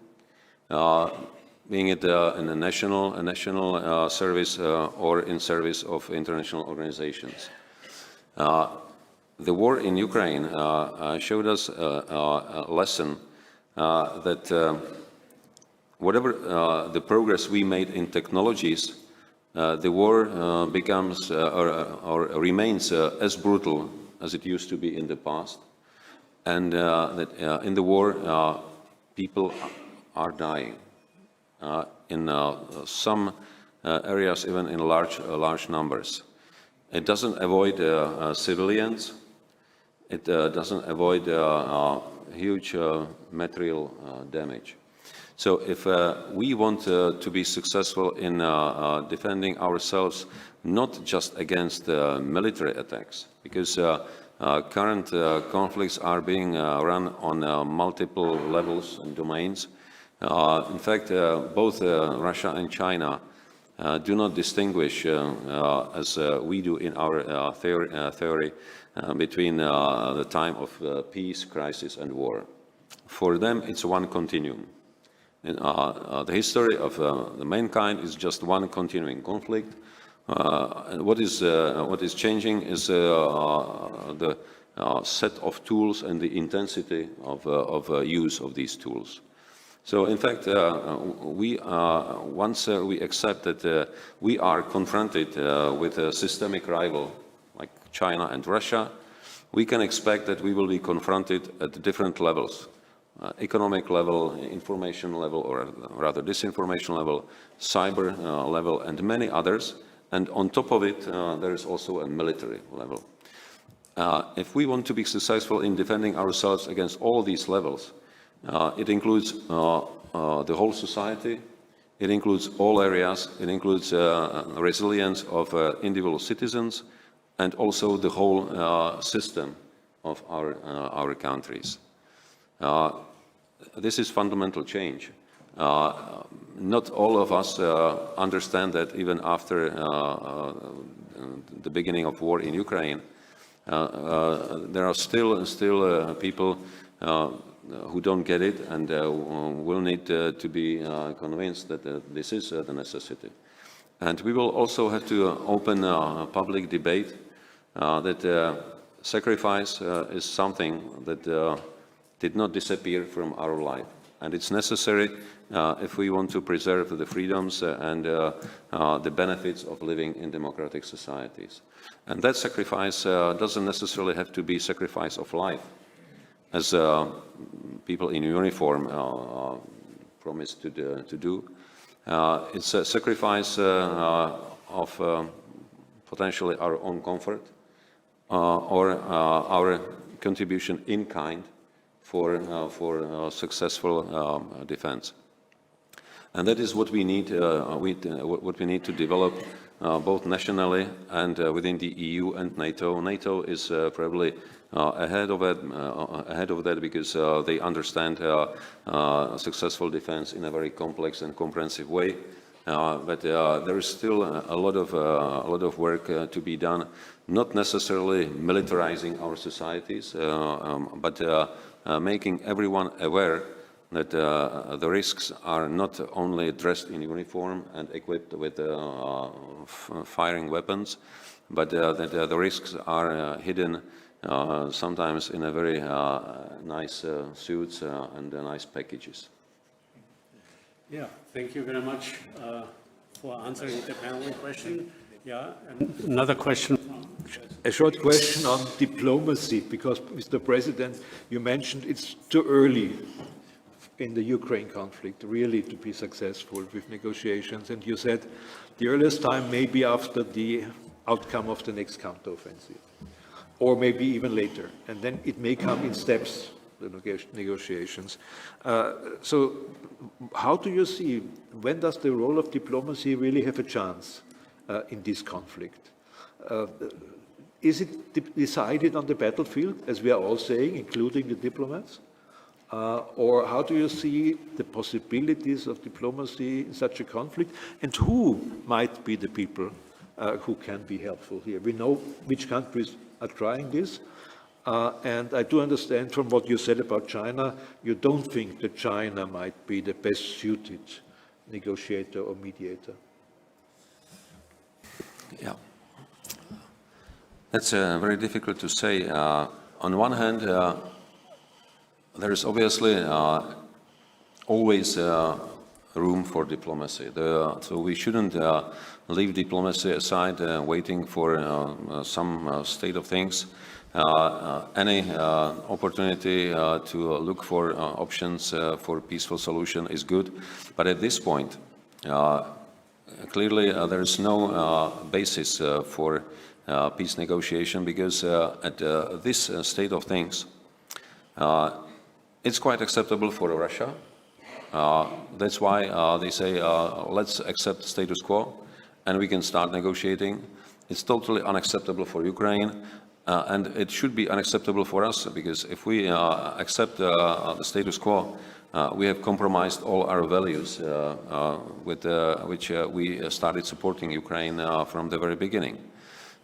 being it in a national service or in service of international organizations. The war in Ukraine showed us a lesson that whatever the progress we made in technologies, the war becomes or remains as brutal as it used to be in the past, and that in the war people are dying. In some areas, even in large numbers. It doesn't avoid civilians. It doesn't avoid huge material damage. So if we want to be successful in defending ourselves, not just against military attacks, because current conflicts are being run on multiple levels and domains. In fact, both Russia and China do not distinguish, as we do in our theory, between the time of peace, crisis, and war. For them, it's one continuum. And, the history of the mankind is just one continuing conflict. And what is changing is the set of tools and the intensity of use of these tools. So, in fact, once we accept that we are confronted with a systemic rival like China and Russia, we can expect that we will be confronted at different levels. Economic level, information level, or rather disinformation level, cyber level, and many others. And on top of it, there is also a military level. If we want to be successful in defending ourselves against all these levels, it includes the whole society, it includes all areas, it includes resilience of individual citizens, and also the whole system of our countries. This is fundamental change. Not all of us understand that even after the beginning of war in Ukraine, there are still people who don't get it and will need to be convinced that this is the necessity. And we will also have to open a public debate that sacrifice is something that did not disappear from our life. And it's necessary if we want to preserve the freedoms and the benefits of living in democratic societies. And that sacrifice doesn't necessarily have to be sacrifice of life, as people in uniform promise to do. It's a sacrifice of potentially our own comfort or our contribution in kind for successful defense. And that is what we need. What we need to develop both nationally and within the EU and NATO. NATO is probably ahead of that because they understand successful defense in a very complex and comprehensive way. But there is still a lot of work to be done. Not necessarily militarizing our societies, but making everyone aware that the risks are not only dressed in uniform and equipped with firing weapons, but that the risks are hidden sometimes in a very nice suits and nice packages. Yeah, thank you very much for answering the panel question. Yeah, and another question. A short question on diplomacy, because, Mr. President, you mentioned it's too early in the Ukraine conflict really to be successful with negotiations, and you said the earliest time may be after the outcome of the next counteroffensive, or maybe even later, and then it may come in steps, the negotiations. So how do you see, when does the role of diplomacy really have a chance in this conflict? Is it decided on the battlefield, as we are all saying, including the diplomats? Or how do you see the possibilities of diplomacy in such a conflict? And who might be the people who can be helpful here? We know which countries are trying this. And I do understand from what you said about China, you don't think that China might be the best suited negotiator or mediator. Yeah. That's very difficult to say. On one hand, there is obviously always room for diplomacy. So we shouldn't leave diplomacy aside, waiting for some state of things. Any opportunity to look for options for peaceful solution is good. But at this point, clearly there is no basis for peace negotiation, because at this state of things, it's quite acceptable for Russia. That's why they say, let's accept status quo and we can start negotiating. It's totally unacceptable for Ukraine, and it should be unacceptable for us, because if we accept the status quo, we have compromised all our values with which we started supporting Ukraine from the very beginning.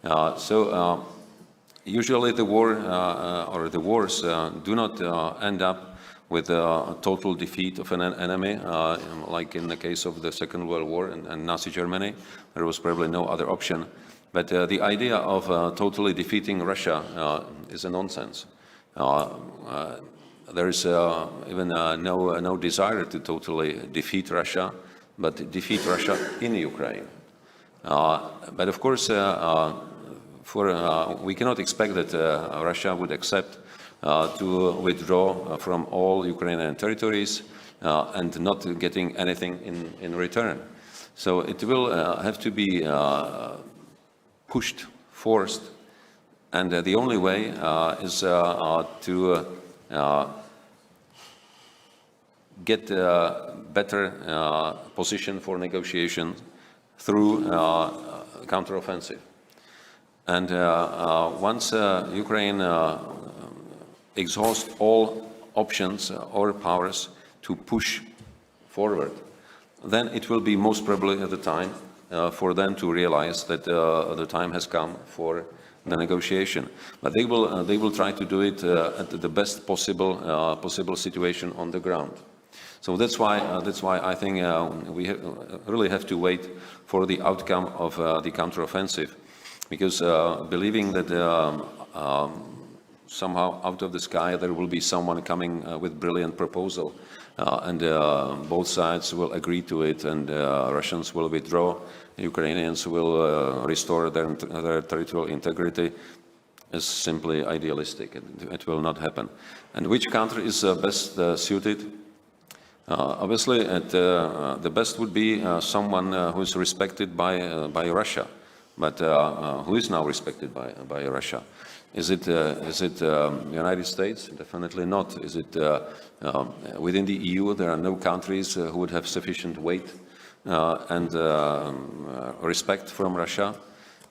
So usually the war or the wars do not end up with a total defeat of an enemy, like in the case of the Second World War and Nazi Germany. There was probably no other option. But the idea of totally defeating Russia is a nonsense. There is even no desire to totally defeat Russia, but defeat Russia in Ukraine. But of course, we cannot expect that Russia would accept to withdraw from all Ukrainian territories and not getting anything in return. So it will have to be pushed, forced, and the only way is to get a better position for negotiation through counteroffensive. And once Ukraine exhausts all options or powers to push forward, then it will be most probably at the time for them to realize that the time has come for the negotiation. But they will try to do it at the best possible situation on the ground. So that's why I think we really have to wait for the outcome of the counteroffensive, because believing that somehow out of the sky there will be someone coming with brilliant proposal and both sides will agree to it, and Russians will withdraw, Ukrainians will restore their territorial integrity, is simply idealistic. It will not happen. And which country is best suited? Obviously, the best would be someone who is respected by Russia. But who is now respected by Russia? Is it United States? Definitely not. Is it within the EU? There are no countries who would have sufficient weight and respect from Russia.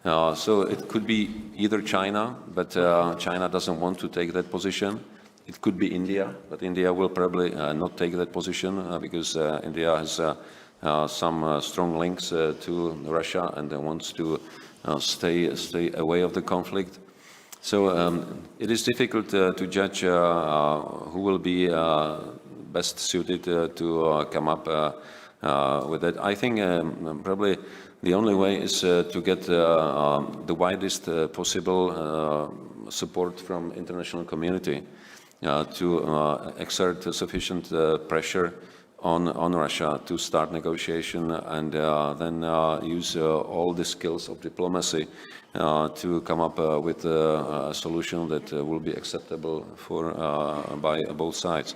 So it could be either China, but China doesn't want to take that position. It could be India, but India will probably not take that position because India has some strong links to Russia and wants to stay away of the conflict. So it is difficult to judge who will be best suited to come up with that. I think probably the only way is to get the widest possible support from international community to exert sufficient pressure on Russia to start negotiation and then use all the skills of diplomacy to come up with a solution that will be acceptable by both sides.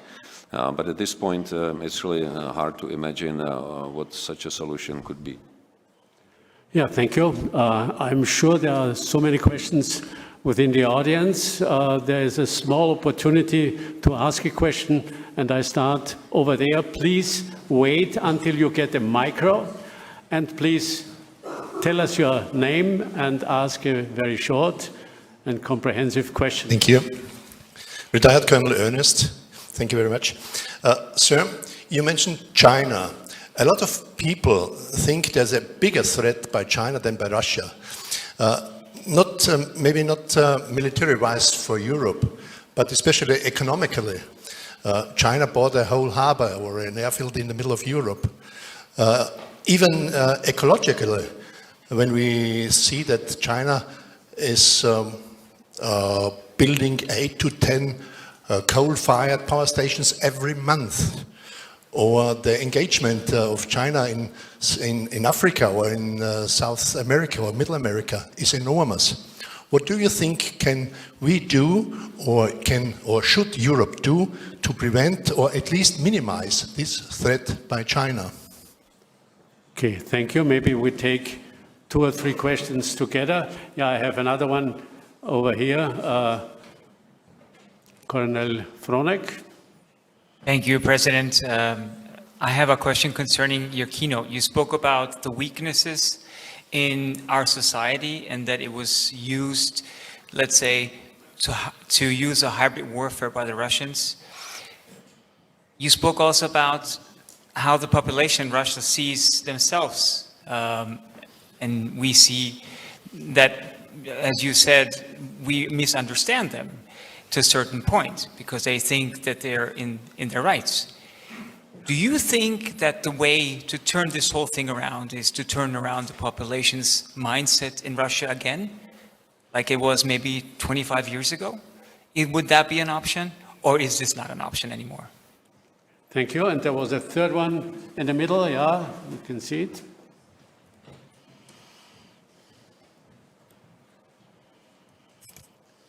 But at this point, it's really hard to imagine what such a solution could be. Yeah, thank you. I'm sure there are so many questions within the audience. There is a small opportunity to ask a question, and I start over there. Please wait until you get a micro, and please tell us your name and ask a very short and comprehensive question. Thank you. Retired Colonel Ernest, thank you very much. Sir, you mentioned China. A lot of people think there's a bigger threat by China than by Russia. Maybe not military-wise for Europe, but especially economically. China bought a whole harbor or an airfield in the middle of Europe. Even ecologically, when we see that China is building 8 to 10 coal-fired power stations every month, or the engagement of China in Africa or in South America or Middle America is enormous. What do you think can we do, or should Europe do, to prevent or at least minimize this threat by China? Okay, thank you. Maybe we take 2 or 3 questions together. Yeah, I have another one over here. Colonel Fronek. Thank you, President. I have a question concerning your keynote. You spoke about the weaknesses in our society and that it was used, let's say, to use a hybrid warfare by the Russians. You spoke also about how the population in Russia sees themselves. And we see that, as you said, we misunderstand them to a certain point because they think that they're in their rights. Do you think that the way to turn this whole thing around is to turn around the population's mindset in Russia again, like it was maybe 25 years ago? Would that be an option, or is this not an option anymore? Thank you. And there was a third one in the middle. Yeah, you can see it.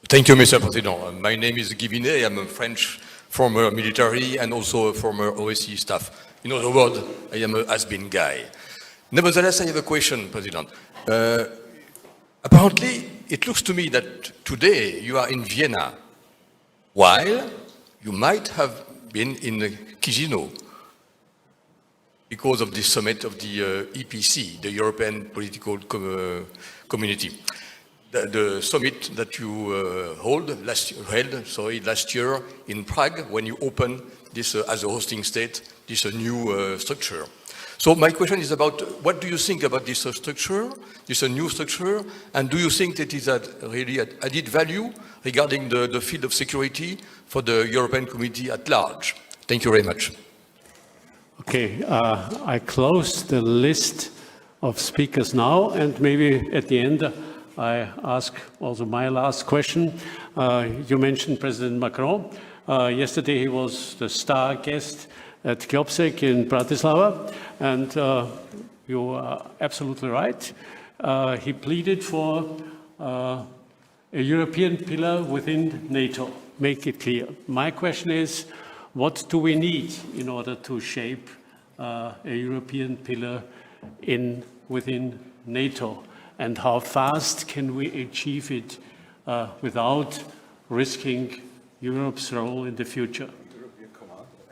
Thank you, Mr. President. My name is Guy Vinet. I'm a French former military and also a former OSCE staff. In other words, I am a has-been guy. Nevertheless, I have a question, President. Apparently, it looks to me that today you are in Vienna, while you might have been in Chisinau because of the summit of the EPC, the European Political Community. The summit that you held last year in Prague, when you opened this as a hosting state, this new structure. So my question is about what do you think about this structure, this new structure, and do you think that it is really added value regarding the field of security for the European community at large? Thank you very much. Okay, I close the list of speakers now, and maybe at the end I ask also my last question. You mentioned President Macron. Yesterday he was the star guest at Globalised in Bratislava, and you are absolutely right. He pleaded for a European pillar within NATO. Make it clear. My question is, what do we need in order to shape a European pillar within NATO? And how fast can we achieve it without risking Europe's role in the future?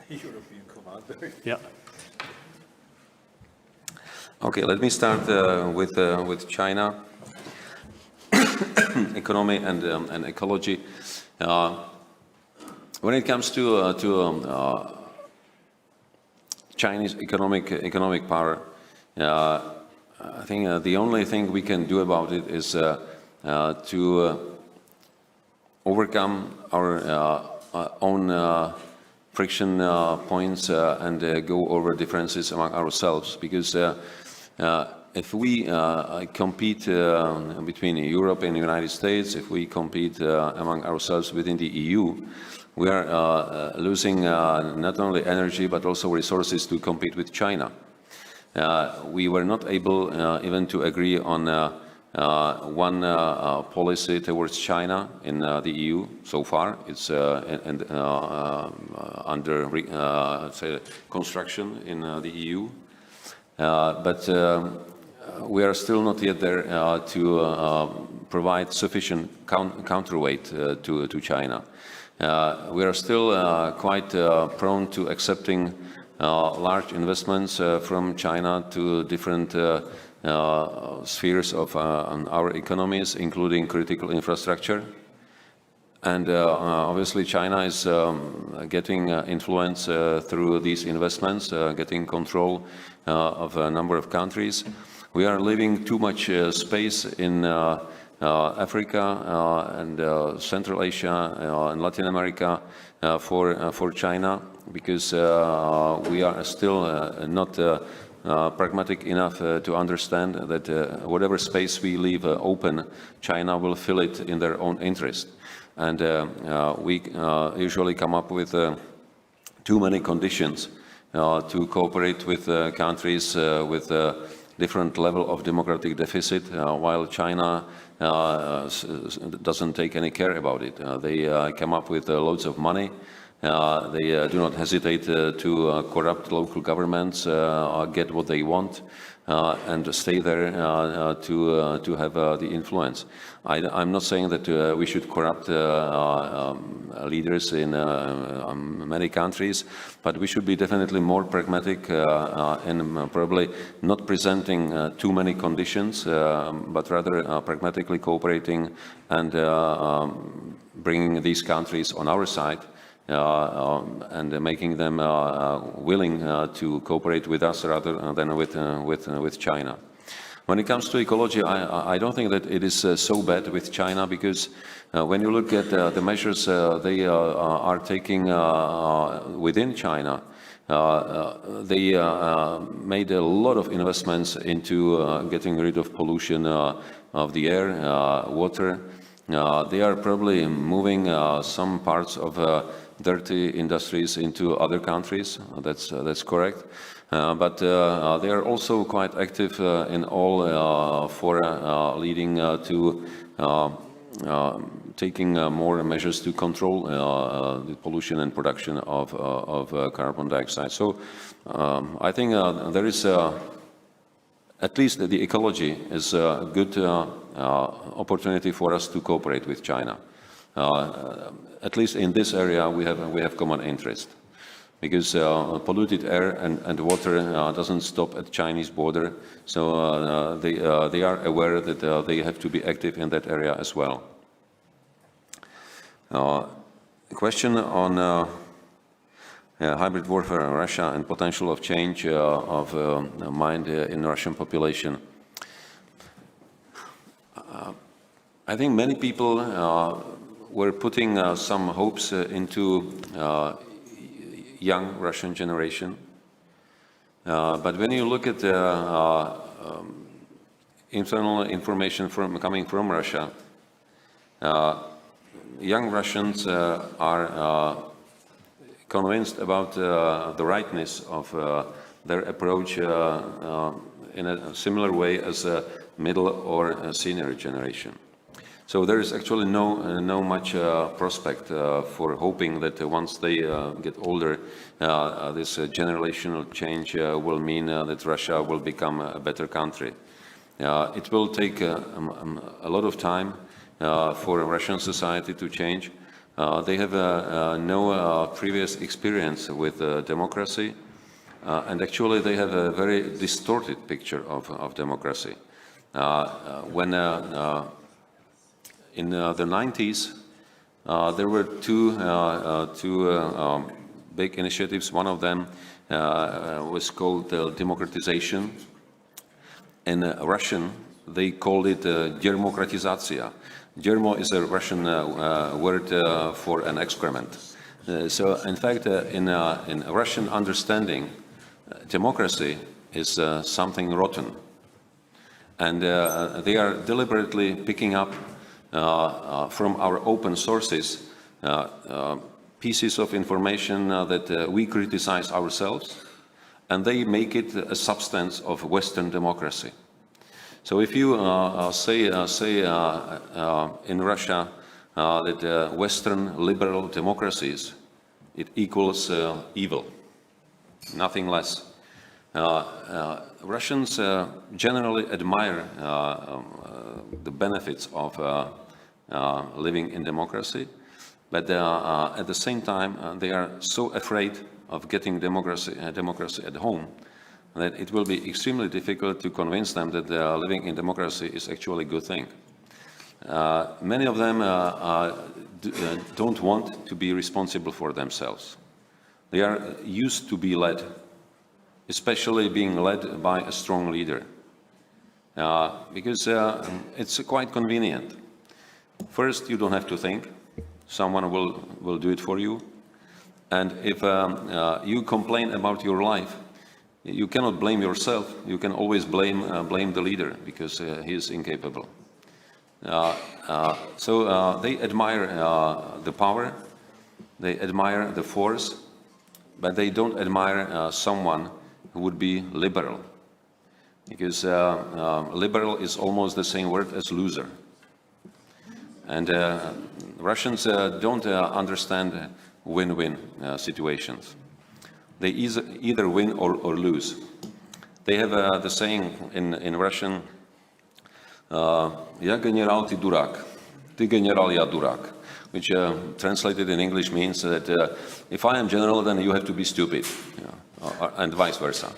European commander. Yeah. Okay, let me start with China, economy and ecology. When it comes to Chinese economic power, I think the only thing we can do about it is to overcome our own friction points and go over differences among ourselves. Because if we compete between Europe and the United States, if we compete among ourselves within the EU, we are losing not only energy but also resources to compete with China. We were not able even to agree on one policy towards China in the EU so far. It's under say construction in the EU, but we are still not yet there to provide sufficient counterweight to China. We are still quite prone to accepting large investments from China to different spheres of our economies, including critical infrastructure. And obviously China is getting influence through these investments, getting control of a number of countries. We are leaving too much space in Africa and Central Asia and Latin America for China, because we are still not pragmatic enough to understand that whatever space we leave open, China will fill it in their own interest. And we usually come up with too many conditions to cooperate with countries with a different level of democratic deficit, while China doesn't take any care about it. They come up with loads of money. They do not hesitate to corrupt local governments, get what they want, and stay there to have the influence. I'm not saying that we should corrupt leaders in many countries, but we should be definitely more pragmatic and probably not presenting too many conditions, but rather pragmatically cooperating and bringing these countries on our side. And making them willing to cooperate with us rather than with China. When it comes to ecology, I don't think that it is so bad with China, because when you look at the measures they are taking within China, They made a lot of investments into getting rid of pollution of the air, water. They are probably moving some parts of dirty industries into other countries. That's correct. But they are also quite active in all fora leading to taking more measures to control the pollution and production of carbon dioxide. So I think there is, at least the ecology is a good opportunity for us to cooperate with China. At least in this area we have common interest. Because polluted air and water doesn't stop at Chinese border, so they are aware that they have to be active in that area as well. Question on hybrid warfare in Russia and potential of change of mind in Russian population. I think many people were putting some hopes into young Russian generation. But when you look at the internal information coming from Russia, young Russians are convinced about the rightness of their approach in a similar way as a middle or a senior generation. So there is actually no much prospect for hoping that once they get older, this generational change will mean that Russia will become a better country. It will take a lot of time for Russian society to change. They have no previous experience with democracy, and actually they have a very distorted picture of democracy. When in the 90s, there were two big initiatives. One of them was called democratization. In Russian, they called it dermokratizatsiya. Dermo is a Russian word for an excrement. So, in fact, in Russian understanding, democracy is something rotten. And they are deliberately picking up from our open sources pieces of information that we criticize ourselves, and they make it a substance of Western democracy. So if you say in Russia that Western liberal democracies, it equals evil, nothing less. Russians generally admire the benefits of living in democracy, but at the same time they are so afraid of getting democracy at home that it will be extremely difficult to convince them that living in democracy is actually a good thing. Many of them don't want to be responsible for themselves. They are used to be led, especially being led by a strong leader, because it's quite convenient. First, you don't have to think. Someone will do it for you. And if you complain about your life, you cannot blame yourself. You can always blame the leader because he is incapable. So they admire the power, they admire the force, but they don't admire someone who would be liberal, because liberal is almost the same word as loser. And Russians don't understand win-win situations. They either win or lose. They have the saying in Russian, "Я генерал, ты дурак. Ты генерал, я дурак," which translated in English means that if I am general, then you have to be stupid, and vice versa.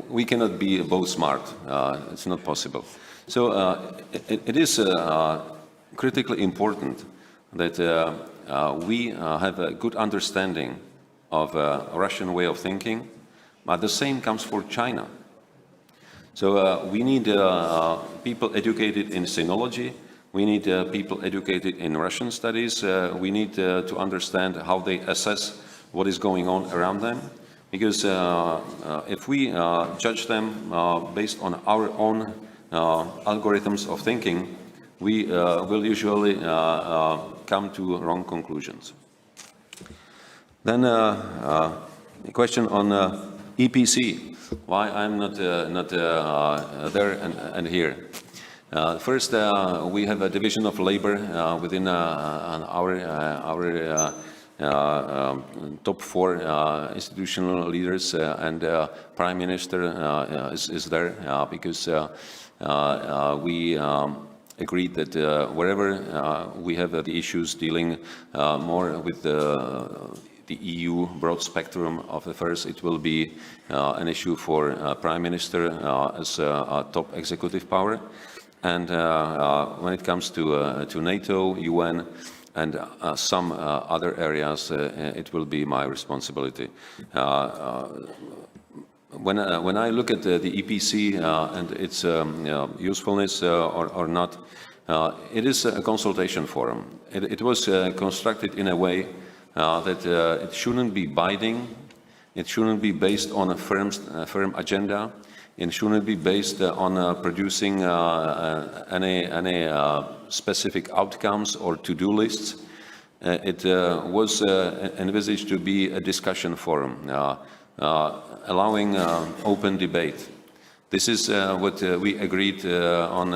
We cannot be both smart. It's not possible. So it is critically important that we have a good understanding of a Russian way of thinking, but the same comes for China. So we need people educated in sinology, we need people educated in Russian studies, we need to understand how they assess what is going on around them. Because if we judge them based on our own algorithms of thinking, we will usually come to wrong conclusions. Then a question on EPC, why I'm not there and here. First, we have a division of labor within our top 4 institutional leaders, and Prime Minister is there because we agreed that wherever we have the issues dealing more with the EU broad spectrum of affairs, it will be an issue for Prime Minister as a top executive power. And when it comes to NATO, UN, and some other areas, it will be my responsibility. When I look at the EPC and its usefulness or not, it is a consultation forum. It was constructed in a way that it shouldn't be binding, it shouldn't be based on a firm agenda, it shouldn't be based on producing any specific outcomes or to-do lists. It was envisaged to be a discussion forum, allowing open debate. This is what we agreed on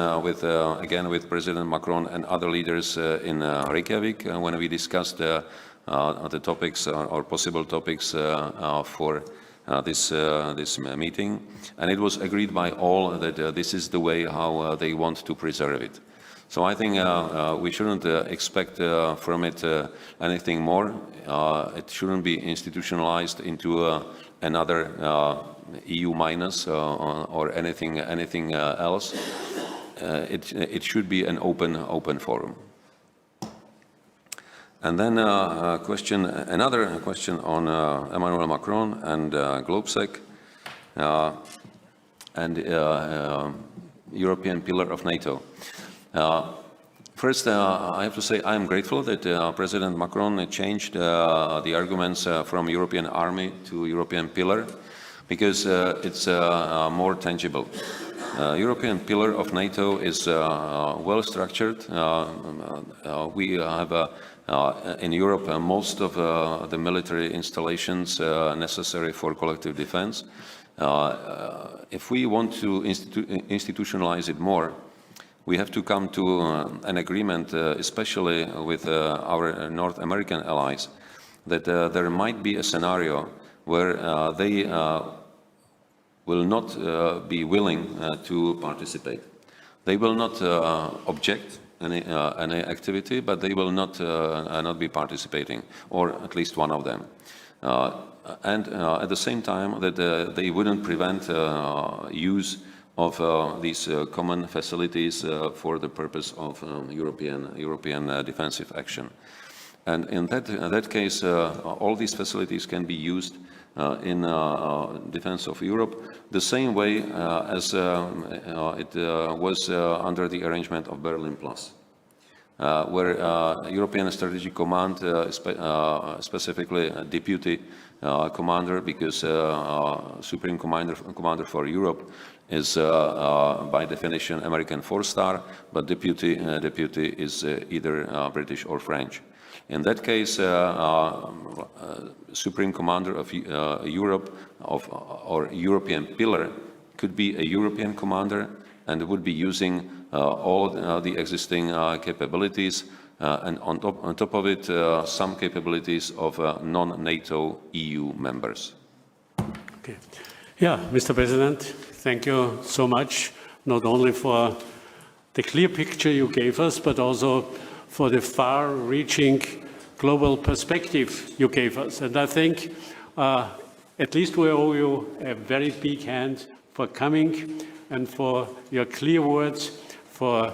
again with President Macron and other leaders in Reykjavik when we discussed the topics or possible topics for this meeting, and it was agreed by all that this is the way how they want to preserve it. So I think we shouldn't expect from it anything more. It shouldn't be institutionalized into another EU minus or anything else. It should be an open forum. And then another question on Emmanuel Macron and GlobeSec and European pillar of NATO. First, I have to say I'm grateful that President Macron changed the arguments from European army to European pillar, because it's more tangible. European pillar of NATO is well structured. We have in Europe most of the military installations necessary for collective defense. If we want to institutionalize it more, we have to come to an agreement, especially with our North American allies, that there might be a scenario where they will not be willing to participate. They will not object any activity, but they will not be participating, or at least one of them. And at the same time, that they wouldn't prevent use of these common facilities for the purpose of European defensive action. And in that case, all these facilities can be used in defense of Europe the same way as it was under the arrangement of Berlin Plus, where European Strategic Command, specifically Deputy Commander, because Supreme Commander for Europe is by definition American 4-star, but deputy is either British or French. In that case, Supreme Commander of Europe or European pillar could be a European commander and would be using all the existing capabilities, and on top of it, some capabilities of non-NATO EU members. Okay. Yeah, Mr. President, thank you so much, not only for the clear picture you gave us, but also for the far-reaching global perspective you gave us. And I think at least we owe you a very big hand for coming and for your clear words, for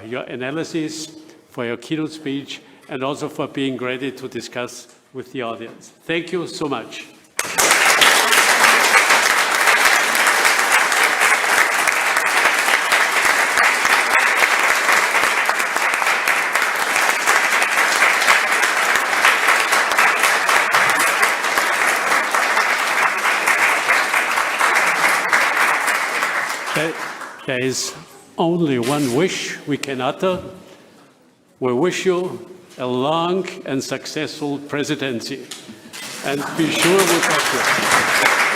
your analysis, for your keynote speech, and also for being ready to discuss with the audience. Thank you so much. there is only one wish we can utter. We wish you a long and successful presidency. And be sure we got you.